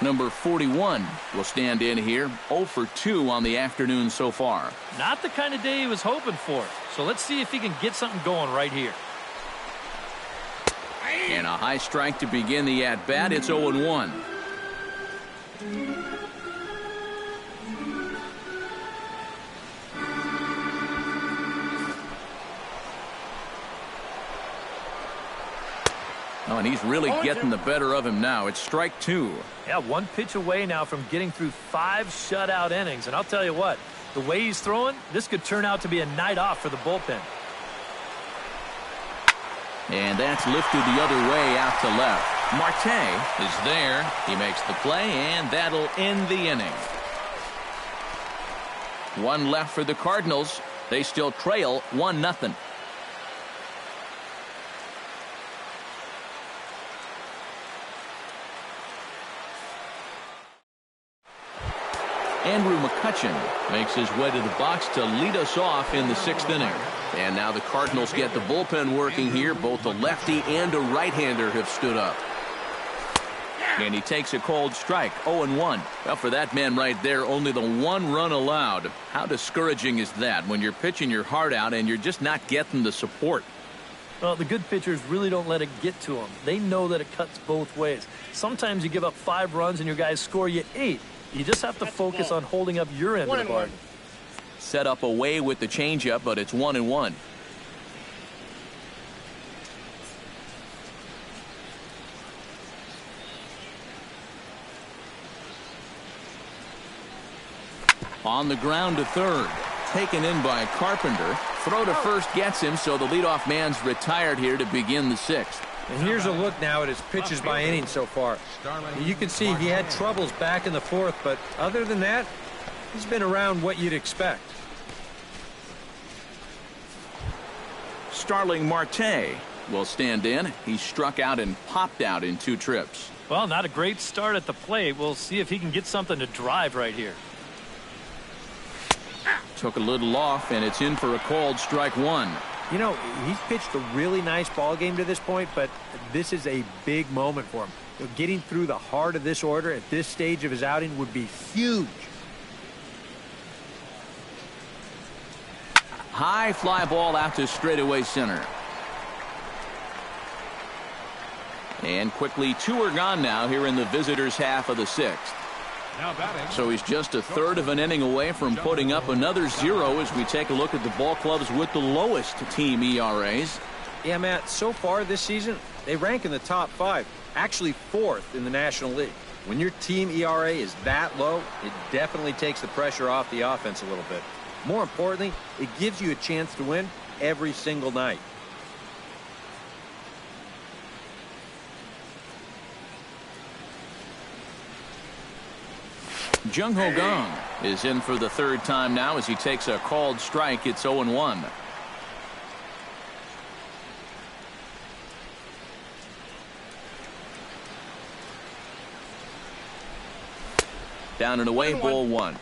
Number 41 will stand in here. 0 for 2 on the afternoon so far. Not the kind of day he was hoping for. So let's see if he can get something going right here. And a high strike to begin the at-bat. It's 0-1. Oh, and he's really getting the better of him now. It's strike two. Yeah, one pitch away now from getting through 5 shutout innings. And I'll tell you what, the way he's throwing, this could turn out to be a night off for the bullpen. And that's lifted the other way out to left. Marte is there. He makes the play, and that'll end the inning. One left for the Cardinals. They still trail 1-0. Andrew McCutchen makes his way to the box to lead us off in the 6th inning. And now the Cardinals get the bullpen working here. Both a lefty and a right-hander have stood up. And he takes a cold strike. 0-1. Well, for that man right there, only the 1 run allowed. How discouraging is that when you're pitching your heart out and you're just not getting the support? Well, the good pitchers really don't let it get to them. They know that it cuts both ways. Sometimes you give up 5 runs and your guys score you 8. You just have to focus on holding up your end of the bargain. Set up away with the changeup, but it's 1-1. On the ground to third. Taken in by Carpenter. Throw to first gets him, so the leadoff man's retired here to begin the 6th. And here's a look now at his pitches by inning so far. You can see he had troubles back in the 4th, but other than that, he's been around what you'd expect. Starling Marte will stand in. He struck out and popped out in 2 trips. Well, not a great start at the plate. We'll see if he can get something to drive right here. Took a little off, and it's in for a called strike 1. You know, he's pitched a really nice ball game to this point, but this is a big moment for him. You know, getting through the heart of this order at this stage of his outing would be huge. High fly ball out to straightaway center. And quickly 2 are gone now here in the visitors' half of the 6th. Now batting. So he's just a third of an inning away from putting up another 0 as we take a look at the ball clubs with the lowest team ERAs. Yeah, Matt, so far this season, they rank in the top 5, actually 4th in the National League. When your team ERA is that low, it definitely takes the pressure off the offense a little bit. More importantly, it gives you a chance to win every single night. Jung Ho Gong is in for the third time now as he takes a called strike. It's 0-1. Down and away, ball one.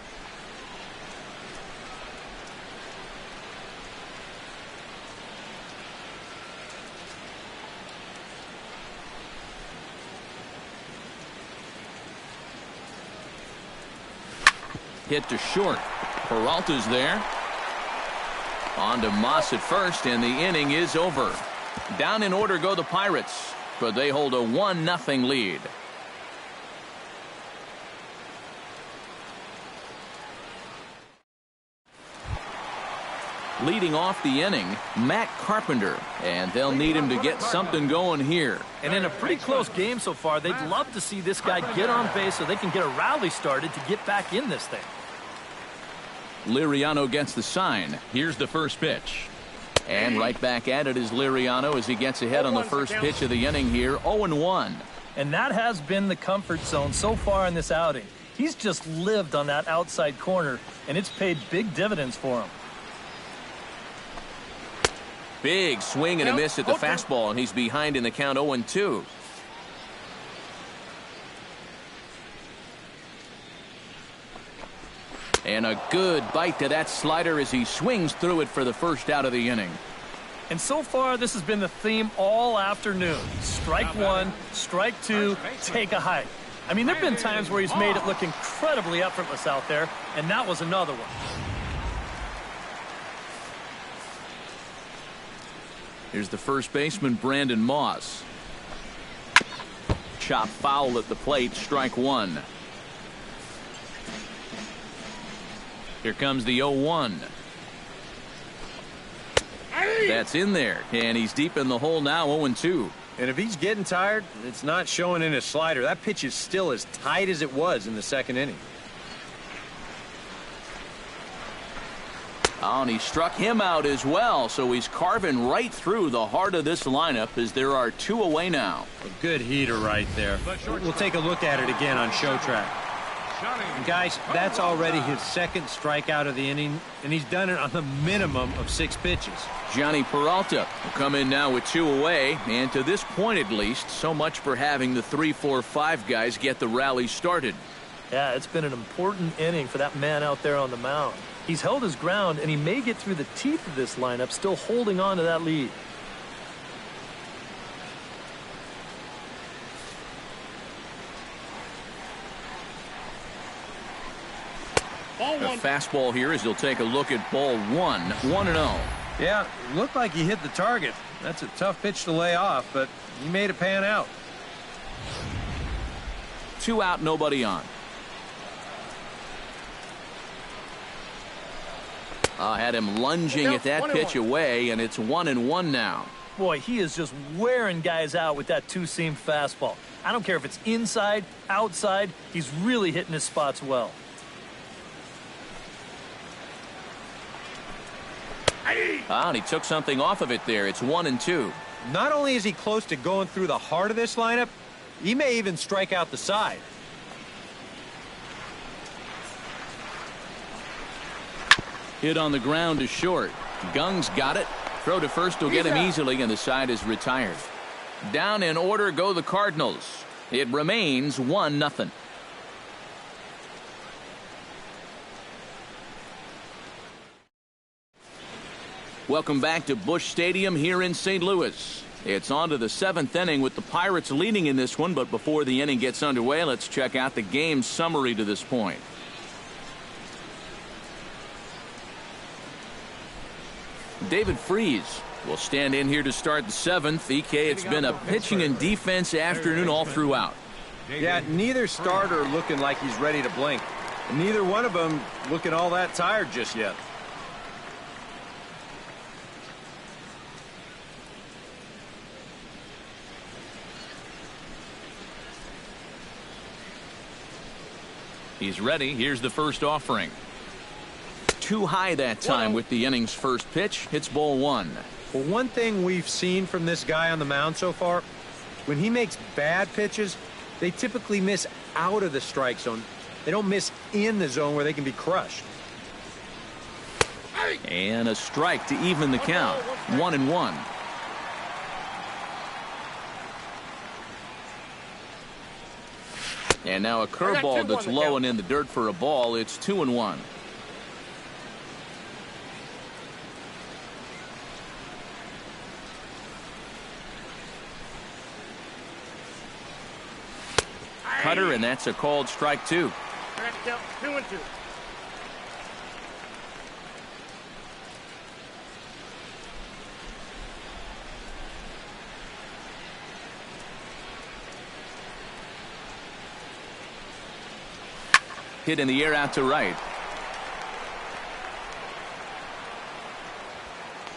Hit to short. Peralta's there. On to Moss at first, and the inning is over. Down in order go the Pirates, but they hold a 1-0 lead. Leading off the inning, Matt Carpenter, and they'll need him to get something going here. And in a pretty close game so far, they'd love to see this guy get on base so they can get a rally started to get back in this thing. Liriano gets the sign. Here's the first pitch. And right back at it is Liriano as he gets ahead on the first pitch of the inning here, 0-1. And that has been the comfort zone so far in this outing. He's just lived on that outside corner, and it's paid big dividends for him. Big swing and a miss at the fastball, and he's behind in the count 0-2. And a good bite to that slider as he swings through it for the first out of the inning. And so far, this has been the theme all afternoon. Strike one, strike two, take a hike. I mean, there have been times where he's made it look incredibly effortless out there, and that was another one. Here's the first baseman, Brandon Moss. Chop foul at the plate, strike one. Here comes the 0-1. That's in there, and he's deep in the hole now, 0-2. And if he's getting tired, it's not showing in his slider. That pitch is still as tight as it was in the second inning. Oh, and he struck him out as well, so he's carving right through the heart of this lineup as there are two away now. A good heater right there. We'll take a look at it again on Show Track. And guys, that's already his second strikeout of the inning, and he's done it on the minimum of 6 pitches. Johnny Peralta will come in now with 2 away, and to this point at least, so much for having the 3-4-5 guys get the rally started. Yeah, it's been an important inning for that man out there on the mound. He's held his ground, and he may get through the teeth of this lineup, still holding on to that lead. A fastball here as he'll take a look at ball one, 1-0. Yeah, looked like he hit the target. That's a tough pitch to lay off, but he made it pan out. 2 out, nobody on. Had him lunging at that pitch away, and it's 1-1 now. Boy, he is just wearing guys out with that two-seam fastball. I don't care if it's inside, outside, he's really hitting his spots well. And he took something off of it there. It's 1-2. Not only is he close to going through the heart of this lineup, he may even strike out the side. Hit on the ground to short. Gung's got it. Throw to first will get him easily, and the side is retired. Down in order go the Cardinals. It remains 1-0. Welcome back to Busch Stadium here in St. Louis. It's on to the 7th inning with the Pirates leading in this one, but before the inning gets underway, let's check out the game summary to this point. David Freese will stand in here to start the 7th. EK, it's been a pitching and defense afternoon all throughout. Yeah, neither starter looking like he's ready to blink. And neither one of them looking all that tired just yet. He's ready. Here's the first offering. Too high that time with the inning's first pitch. Hits ball one. Well, one thing we've seen from this guy on the mound so far, when he makes bad pitches, they typically miss out of the strike zone. They don't miss in the zone where they can be crushed. And a strike to even the count. 1-1. And now a curveball that's low and in the dirt for a ball. It's 2-1. Cutter, and that's a called strike 2. 2-2. Hit in the air out to right.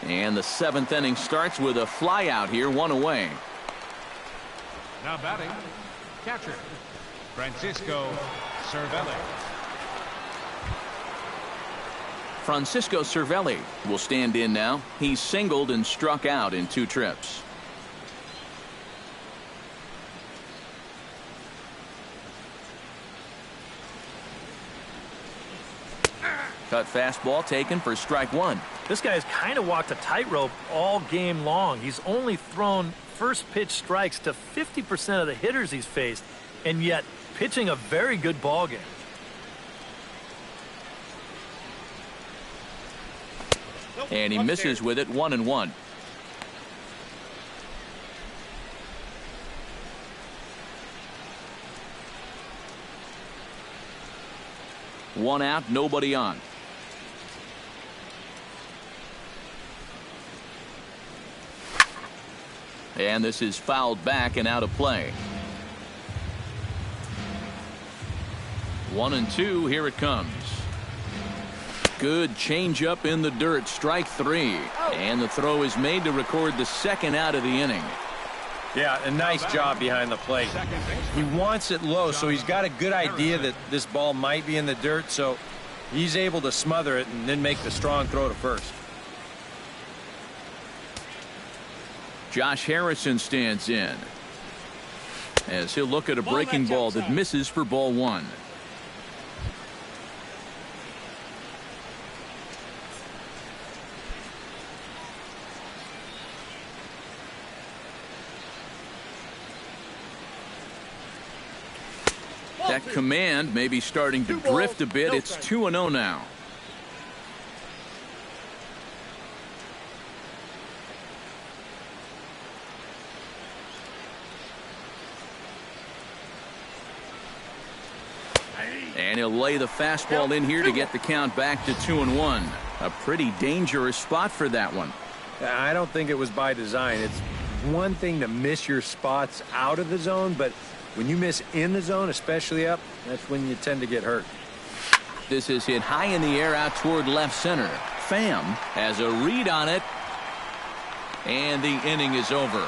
And the 7th inning starts with a fly out here, 1 away. Now batting, catcher, Francisco Cervelli. Francisco Cervelli will stand in now. He's singled and struck out in 2 trips. Cut fastball taken for strike 1. This guy's kind of walked a tightrope all game long. He's only thrown first pitch strikes to 50% of the hitters he's faced, and yet pitching a very good ball game. And he misses with it, 1-1. One out, nobody on. And this is fouled back and out of play. 1-2, here it comes. Good changeup in the dirt, strike 3. And the throw is made to record the 2nd out of the inning. Yeah, a nice job behind the plate. He wants it low, so he's got a good idea that this ball might be in the dirt, so he's able to smother it and then make the strong throw to first. Josh Harrison stands in as he'll look at a breaking ball that misses for ball 1. That command may be starting to drift a bit. It's 2-0 now. And he'll lay the fastball in here to get the count back to 2-1. A pretty dangerous spot for that one. I don't think it was by design. It's one thing to miss your spots out of the zone, but when you miss in the zone, especially up, that's when you tend to get hurt. This is hit high in the air out toward left center. Pham has a read on it. And the inning is over.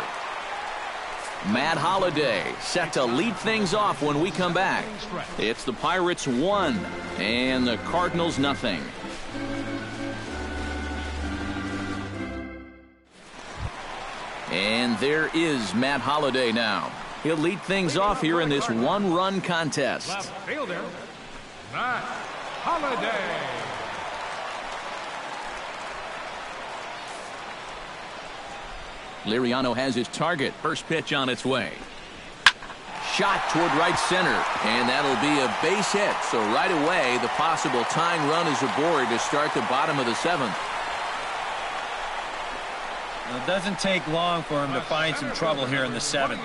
Matt Holliday set to lead things off when we come back. It's the Pirates 1 and the Cardinals nothing. And there is Matt Holliday now. He'll lead things off here in this 1-run contest. Left fielder, Matt Holliday. Liriano has his target. First pitch on its way. Shot toward right center, and that'll be a base hit. So right away, the possible tying run is aboard to start the bottom of the 7th. It doesn't take long for him to find some trouble here in the 7th.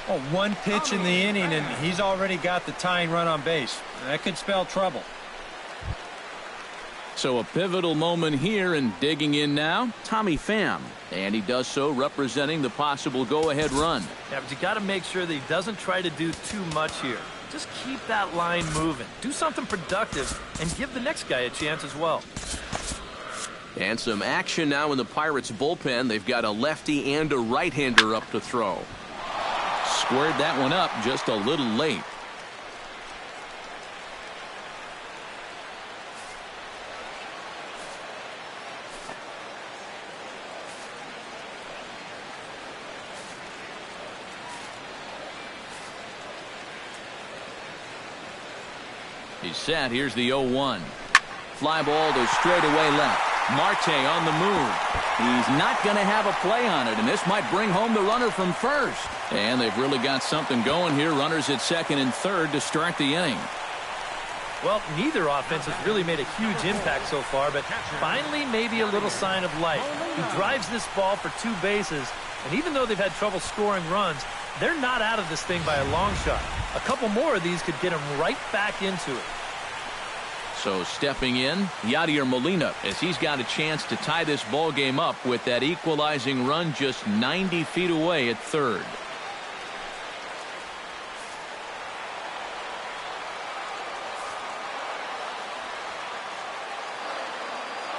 Oh, one pitch in the inning, and he's already got the tying run on base. That could spell trouble. So a pivotal moment here, and digging in now, Tommy Pham. And he does so representing the possible go-ahead run. Yeah, but you got to make sure that he doesn't try to do too much here. Just keep that line moving. Do something productive and give the next guy a chance as well. And some action now in the Pirates bullpen. They've got a lefty and a right-hander up to throw. Squared that one up just a little late. He's set. Here's the 0-1. Fly ball to straightaway left. Marte on the move. He's not going to have a play on it, and this might bring home the runner from first. And they've really got something going here. Runners at second and third to start the inning. Well, neither offense has really made a huge impact so far, but finally maybe a little sign of life. He drives this ball for 2 bases, and even though they've had trouble scoring runs, they're not out of this thing by a long shot. A couple more of these could get them right back into it. So stepping in, Yadier Molina, as he's got a chance to tie this ball game up with that equalizing run just 90 feet away at third.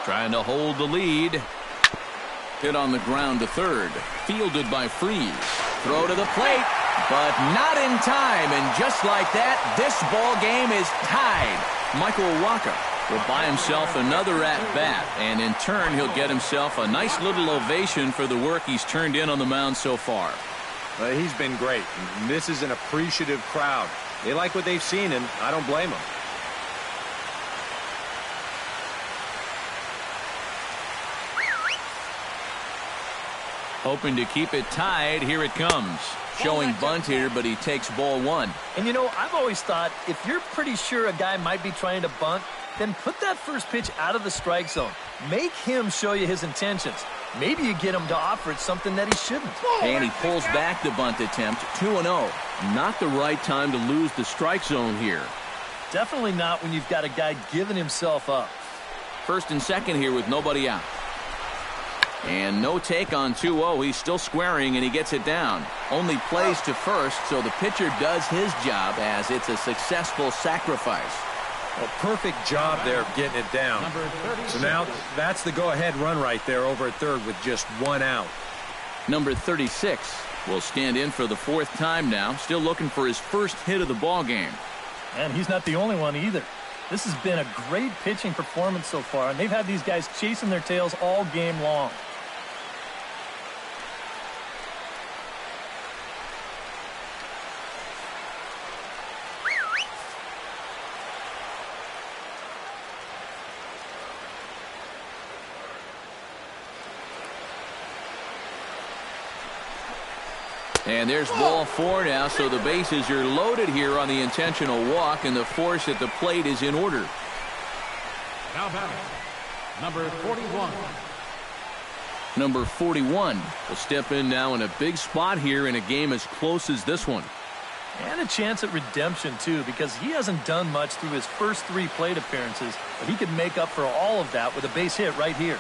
Trying to hold the lead. Hit on the ground to third. Fielded by Freeze. Throw to the plate, but not in time. And just like that, this ball game is tied. Michael Waka will buy himself another at-bat, and in turn, he'll get himself a nice little ovation for the work he's turned in on the mound so far. He's been great. This is an appreciative crowd. They like what they've seen, and I don't blame them. Hoping to keep it tied. Here it comes. Showing bunt here, but he takes ball 1. And you know, I've always thought if you're pretty sure a guy might be trying to bunt, then put that first pitch out of the strike zone. Make him show you his intentions. Maybe you get him to offer it something that he shouldn't. And he pulls back the bunt attempt. 2-0. Not the right time to lose the strike zone here. Definitely not when you've got a guy giving himself up. First and second here with nobody out. And no take on 2-0. He's still squaring, and he gets it down. Only plays to first, so the pitcher does his job as it's a successful sacrifice. A perfect job there of getting it down. So now that's the go-ahead run right there over at third with just 1 out. Number 36 will stand in for the 4th time now, still looking for his first hit of the ball game. And he's not the only one either. This has been a great pitching performance so far, and they've had these guys chasing their tails all game long. And there's ball 4 now, so the bases are loaded here on the intentional walk, and the force at the plate is in order. Now batting, number 41. Number 41 will step in now in a big spot here in a game as close as this one. And a chance at redemption, too, because he hasn't done much through his first 3 plate appearances, but he could make up for all of that with a base hit right here.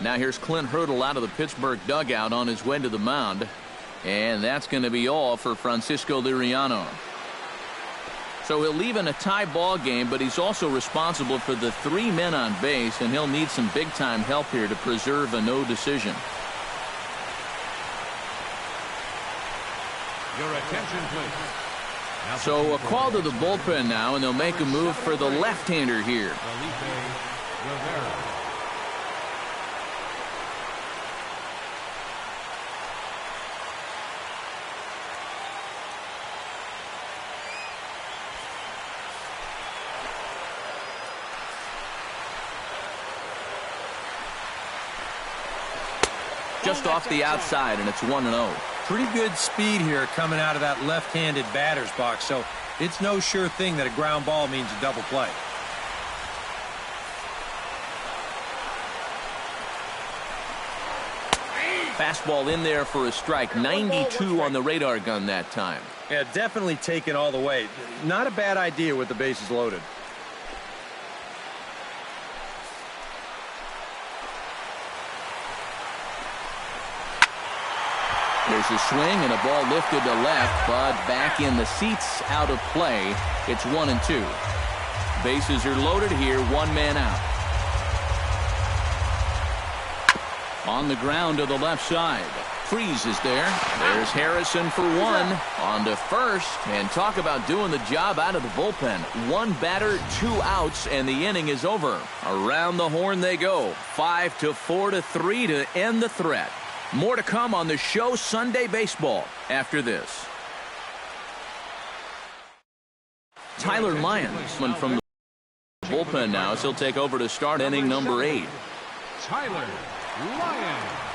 Now here's Clint Hurdle out of the Pittsburgh dugout on his way to the mound. And that's going to be all for Francisco Liriano. So he'll leave in a tie ball game, but he's also responsible for the 3 men on base, and he'll need some big-time help here to preserve a no decision. Your attention, please. Now So a call to the bullpen now, and they'll make a move for the left-hander here. Felipe Rivera. Just off the outside, and it's 1-0. Pretty good speed here coming out of that left-handed batter's box, so it's no sure thing that a ground ball means a double play. Fastball in there for a strike. 92 on the radar gun that time. Yeah, definitely taken all the way. Not a bad idea with the bases loaded. There's a swing and a ball lifted to left, but back in the seats, out of play. It's 1-2. Bases are loaded here, 1 man out. On the ground to the left side. Freeze is there. There's Harrison for one. On to first. And talk about doing the job out of the bullpen. One batter, 2 outs, and the inning is over. Around the horn they go. 5-4-3 to end the threat. More to come on the show Sunday Baseball after this. Tyler Lyons from the bullpen now, so he'll take over to start inning number 8. Tyler Lyons.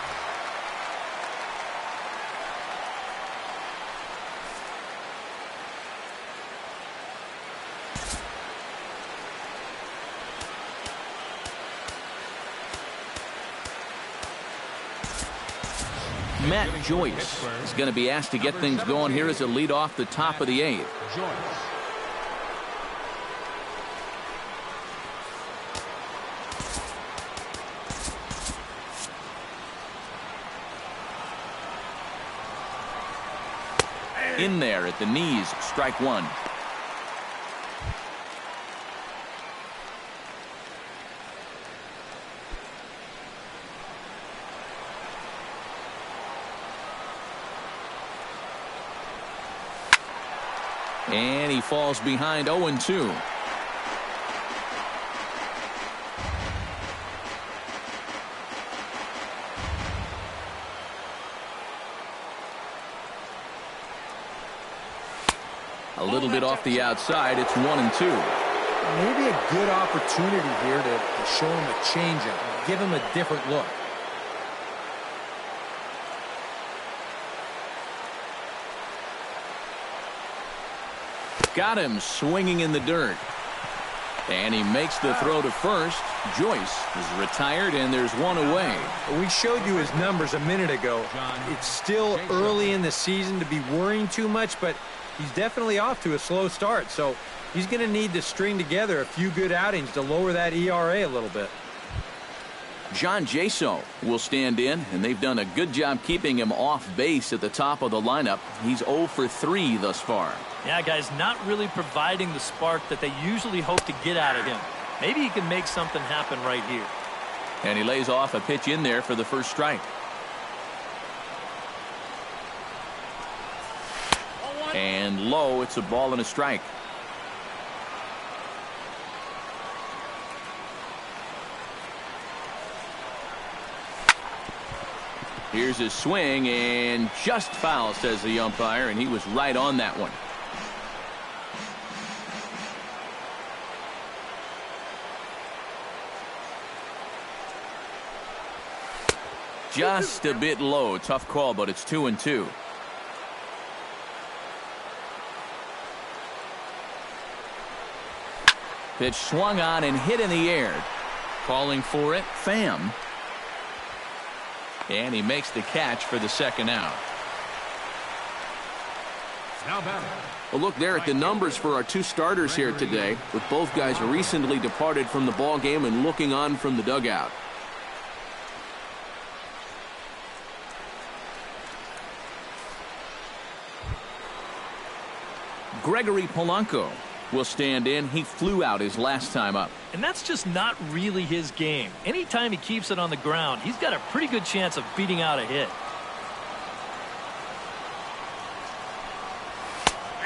Matt Joyce is going to be asked to get things going here as a lead off the top of the 8th. Joyce. In there at the knees, strike one. And he falls behind 0-2. A little bit off the outside. It's 1-2. Maybe a good opportunity here to show him a changeup, give him a different look. Got him swinging in the dirt. And he makes the throw to first. Joyce is retired, and there's one away. We showed you his numbers a minute ago. It's still early in the season to be worrying too much, but he's definitely off to a slow start, so he's going to need to string together a few good outings to lower that ERA a little bit. John Jaso will stand in, and they've done a good job keeping him off base at the top of the lineup. He's 0 for 3 thus far. Yeah, guys, not really providing the spark that they usually hope to get out of him. Maybe he can make something happen right here. And he lays off a pitch in there for the first strike. And low, it's a ball and a strike. Here's his swing, and just foul, says the umpire, and he was right on that one. Just a bit low. Tough call, but it's 2-2. Pitch swung on and hit in the air. Calling for it, Pham. And he makes the catch for the second out. Now batting. Well, look there at the numbers for our two starters here today, with both guys recently departed from the ball game and looking on from the dugout. Gregory Polanco will stand in. He flew out his last time up. And that's just not really his game. Anytime he keeps it on the ground, he's got a pretty good chance of beating out a hit.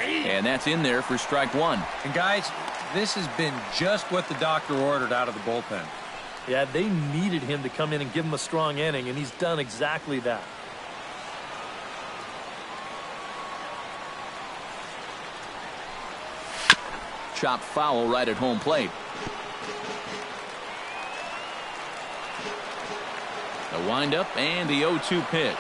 And that's in there for strike one. And guys, this has been just what the doctor ordered out of the bullpen. Yeah, they needed him to come in and give him a strong inning, and he's done exactly that. Chopped foul right at home plate. The windup and the 0-2 pitch.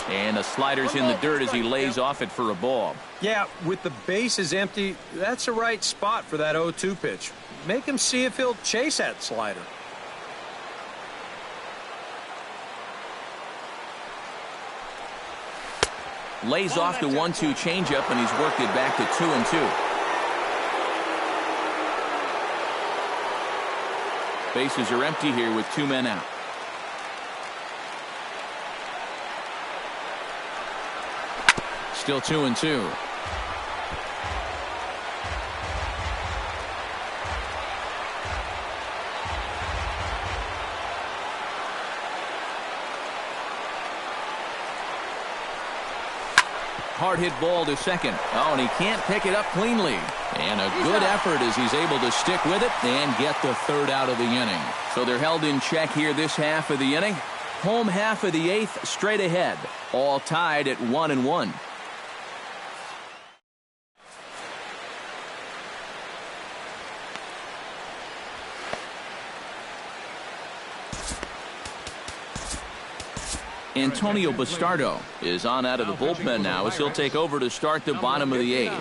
And the slider's in the dirt as he lays off it for a ball. Yeah, with the bases empty, that's the right spot for that 0-2 pitch. Make him see if he'll chase that slider. Lays off the 1-2 changeup, and he's worked it back to 2-2. Bases are empty here with 2 men out. Still 2-2. Hard hit ball to second. Oh, and he can't pick it up cleanly. And a good effort as he's able to stick with it and get the third out of the inning. So they're held in check here this half of the inning. Home half of the eighth straight ahead. All tied at 1-1. Antonio Bastardo is on out of the bullpen now as he'll take over to start the bottom of the eighth.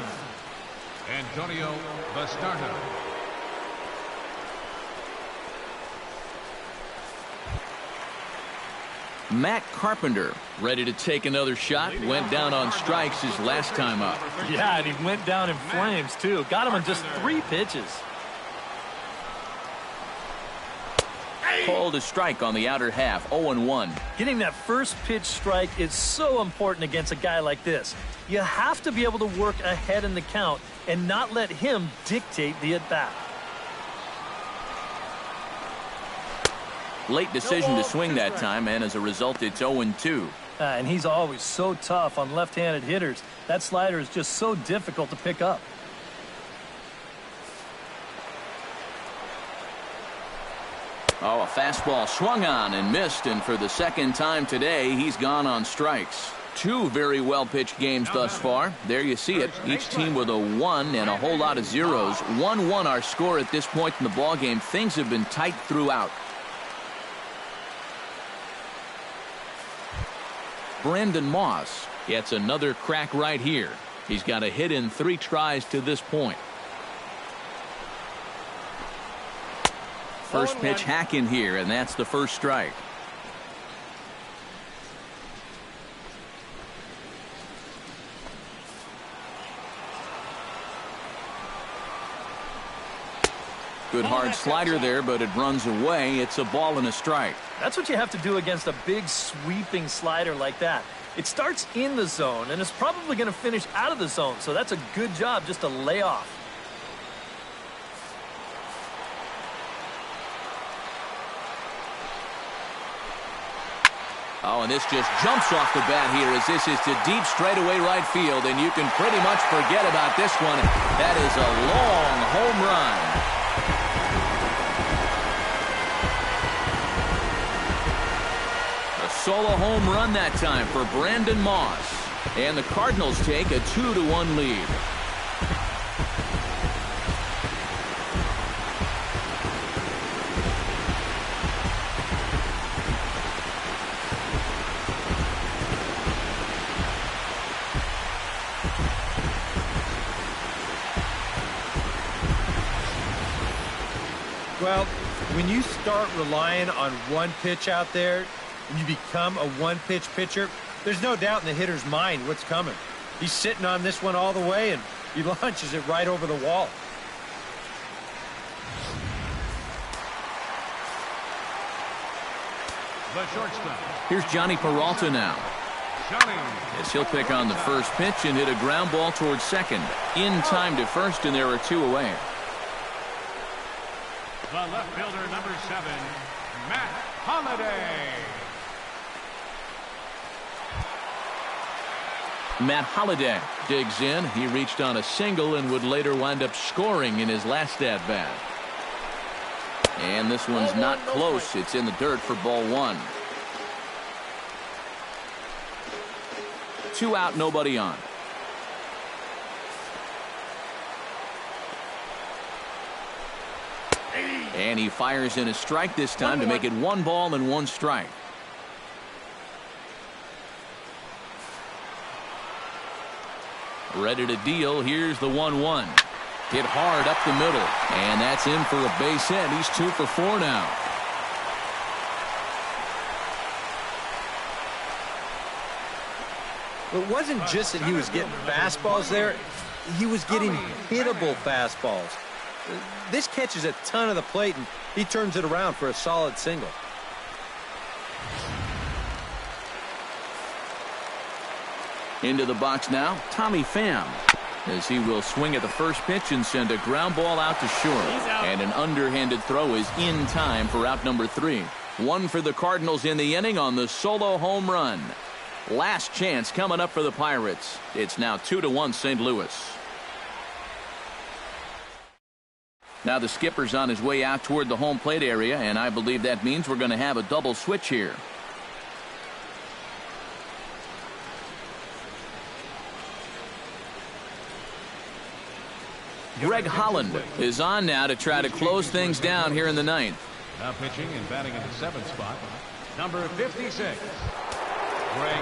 Antonio Bastardo. Matt Carpenter ready to take another shot. Went down on strikes his last time up. Yeah, and he went down in flames, too. Got him on just 3 pitches. Called a strike on the outer half, 0-1. Getting that first pitch strike is so important against a guy like this. You have to be able to work ahead in the count and not let him dictate the at-bat. Late decision to swing that time, and as a result, it's 0-2. And he's always so tough on left-handed hitters. That slider is just so difficult to pick up. Oh, a fastball swung on and missed, and for the second time today, he's gone on strikes. 2 very well-pitched games thus far. There you see it. Each team with a 1 and a whole lot of zeros. 1-1 our score at this point in the ballgame. Things have been tight throughout. Brandon Moss gets another crack right here. He's got a hit in 3 tries to this point. First pitch hack in here, and that's the first strike. Good hard slider there, but it runs away. It's a ball and a strike. That's what you have to do against a big sweeping slider like that. It starts in the zone, and it's probably going to finish out of the zone, so that's a good job just to lay off. Oh, and this just jumps off the bat here as this is to deep straightaway right field, and you can pretty much forget about this one. That is a long home run. A solo home run that time for Brandon Moss. And the Cardinals take a 2-1 lead. Well, when you start relying on one pitch out there and you become a one-pitch pitcher, there's no doubt in the hitter's mind what's coming. He's sitting on this one all the way, and he launches it right over the wall. The shortstop. Here's Johnny Peralta now. Johnny. As he'll pick on the first pitch and hit a ground ball towards second. In time to first, and there are 2 away. The left fielder, number 7, Matt Holliday. Matt Holliday digs in. He reached on a single and would later wind up scoring in his last at-bat. And this one's not close. It's in the dirt for ball 1. 2 out, nobody on. And he fires in a strike this time to make it 1 ball and 1 strike. Ready to deal. Here's the 1-1. Hit hard up the middle. And that's in for a base hit. He's 2 for 4 now. It wasn't just that he was getting fastballs there. He was getting hittable fastballs. This catches a ton of the plate, and he turns it around for a solid single. Into the box now, Tommy Pham, as he will swing at the first pitch and send a ground ball out to short. And an underhanded throw is in time for out number 3. 1 for the Cardinals in the inning on the solo home run. Last chance coming up for the Pirates. It's now 2-1 St. Louis. Now the skipper's on his way out toward the home plate area, and I believe that means we're going to have a double switch here. Greg Holland is on now to try to close things down here in the ninth. Now pitching and batting in the 7th spot, number 56. Greg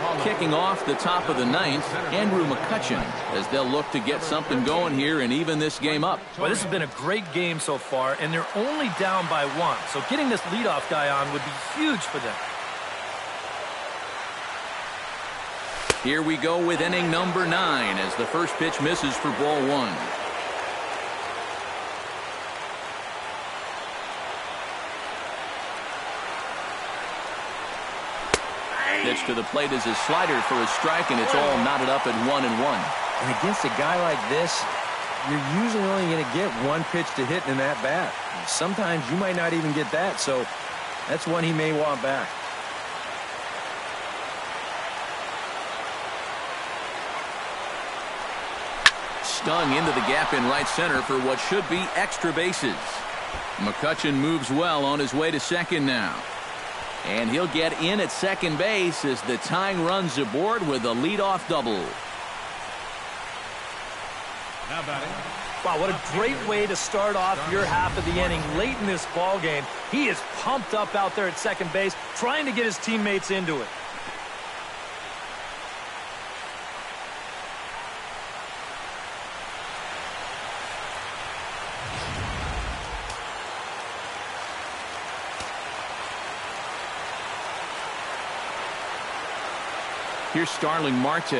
Holland. Kicking off the top of the ninth, Andrew McCutchen, as they'll look to get something going here and even this game up. Well, this has been a great game so far, and they're only down by 1. So getting this leadoff guy on would be huge for them. Here we go with inning number 9 as the first pitch misses for ball 1. Pitch to the plate is a slider for a strike, and it's all knotted up at 1-1. And against a guy like this, you're usually only going to get one pitch to hit in that bat. Sometimes you might not even get that, so that's one he may want back. Stung into the gap in right center for what should be extra bases. McCutchen moves well on his way to second now. And he'll get in at second base as the tying run's aboard with a leadoff double. Now batting. Wow, what a great way to start off your half of the inning late in this ball game. He is pumped up out there at second base, trying to get his teammates into it. Here's Starling Marte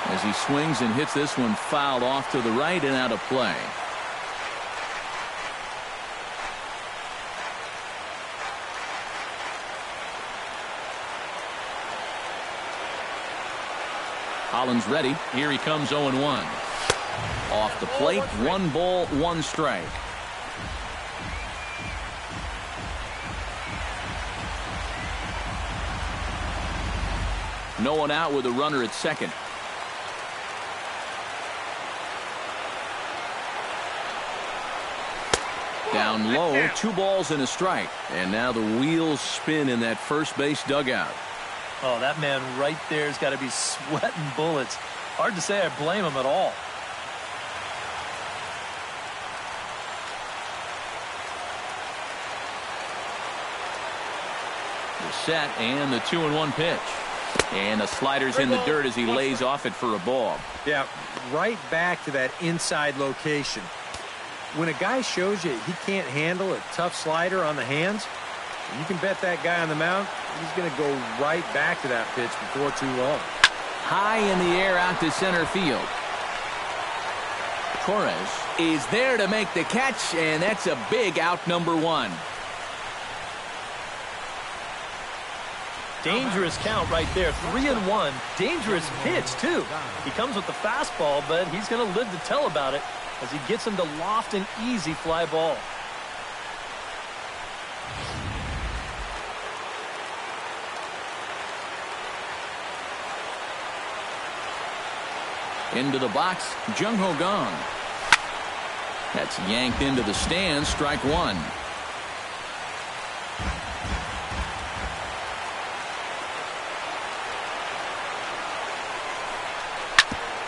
as he swings and hits this one fouled off to the right and out of play. Holland's ready. Here he comes 0-1. Off the plate, 1 ball, 1 strike. No one out with a runner at second. Down low, 2 balls and a strike. And now the wheels spin in that first base dugout. Oh, that man right there's got to be sweating bullets. Hard to say I blame him at all. The set and the 2-1 pitch. And the slider's in the dirt as he lays off it for a ball. Yeah, right back to that inside location. When a guy shows you he can't handle a tough slider on the hands, you can bet that guy on the mound, he's going to go right back to that pitch before too long. High in the air out to center field. Torres is there to make the catch, and that's a big out, number 1. Dangerous count right there. 3-1. Dangerous pitch, too. He comes with the fastball, but he's going to live to tell about it as he gets him to loft an easy fly ball. Into the box, Jung-Ho Gong. That's yanked into the stands, strike 1.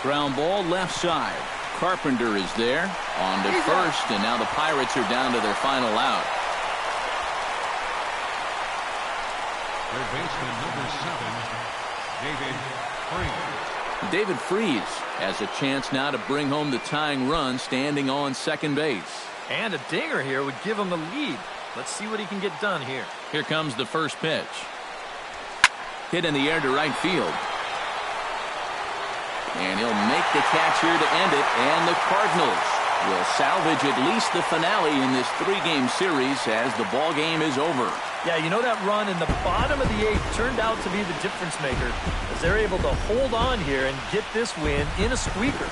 Ground ball left side. Carpenter is there on to first, and now the Pirates are down to their final out. Third baseman number 7, David Freese. David Freese has a chance now to bring home the tying run standing on second base. And a dinger here would give him the lead. Let's see what he can get done here. Here comes the first pitch. Hit in the air to right field. And he'll make the catch here to end it, and the Cardinals will salvage at least the finale in this 3-game series as the ball game is over. Yeah, you know, that run in the bottom of the 8th turned out to be the difference maker as they're able to hold on here and get this win in a squeaker.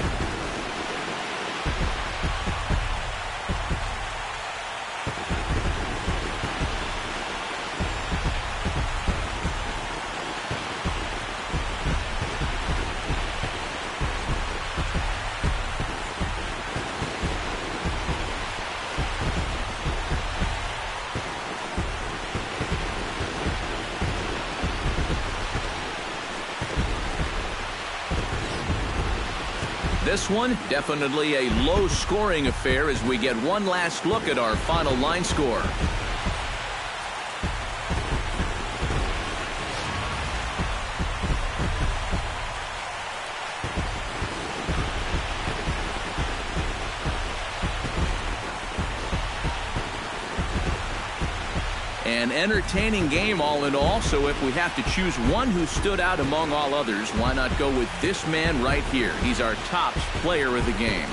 This one, definitely a low-scoring affair as we get one last look at our final line score. An entertaining game all in all, so if we have to choose one who stood out among all others, why not go with this man right here? He's our top player of the game.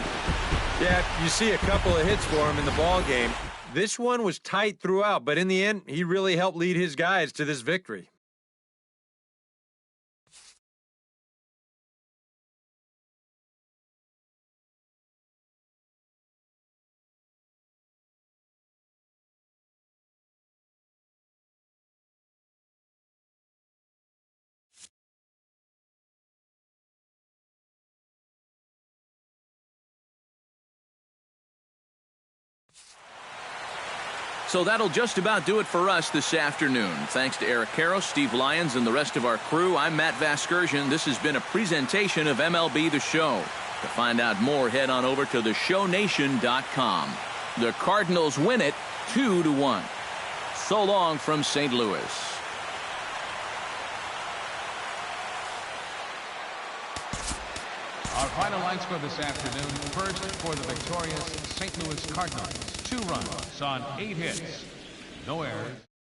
Yeah, you see a couple of hits for him in the ball game. This one was tight throughout, but in the end, he really helped lead his guys to this victory. So that'll just about do it for us this afternoon. Thanks to Eric Caro, Steve Lyons, and the rest of our crew. I'm Matt Vasgersian. This has been a presentation of MLB The Show. To find out more, head on over to theshownation.com. The Cardinals win it 2-1. So long from St. Louis. Our final line score this afternoon. First for the victorious St. Louis Cardinals. 2 runs on 8 hits. No errors.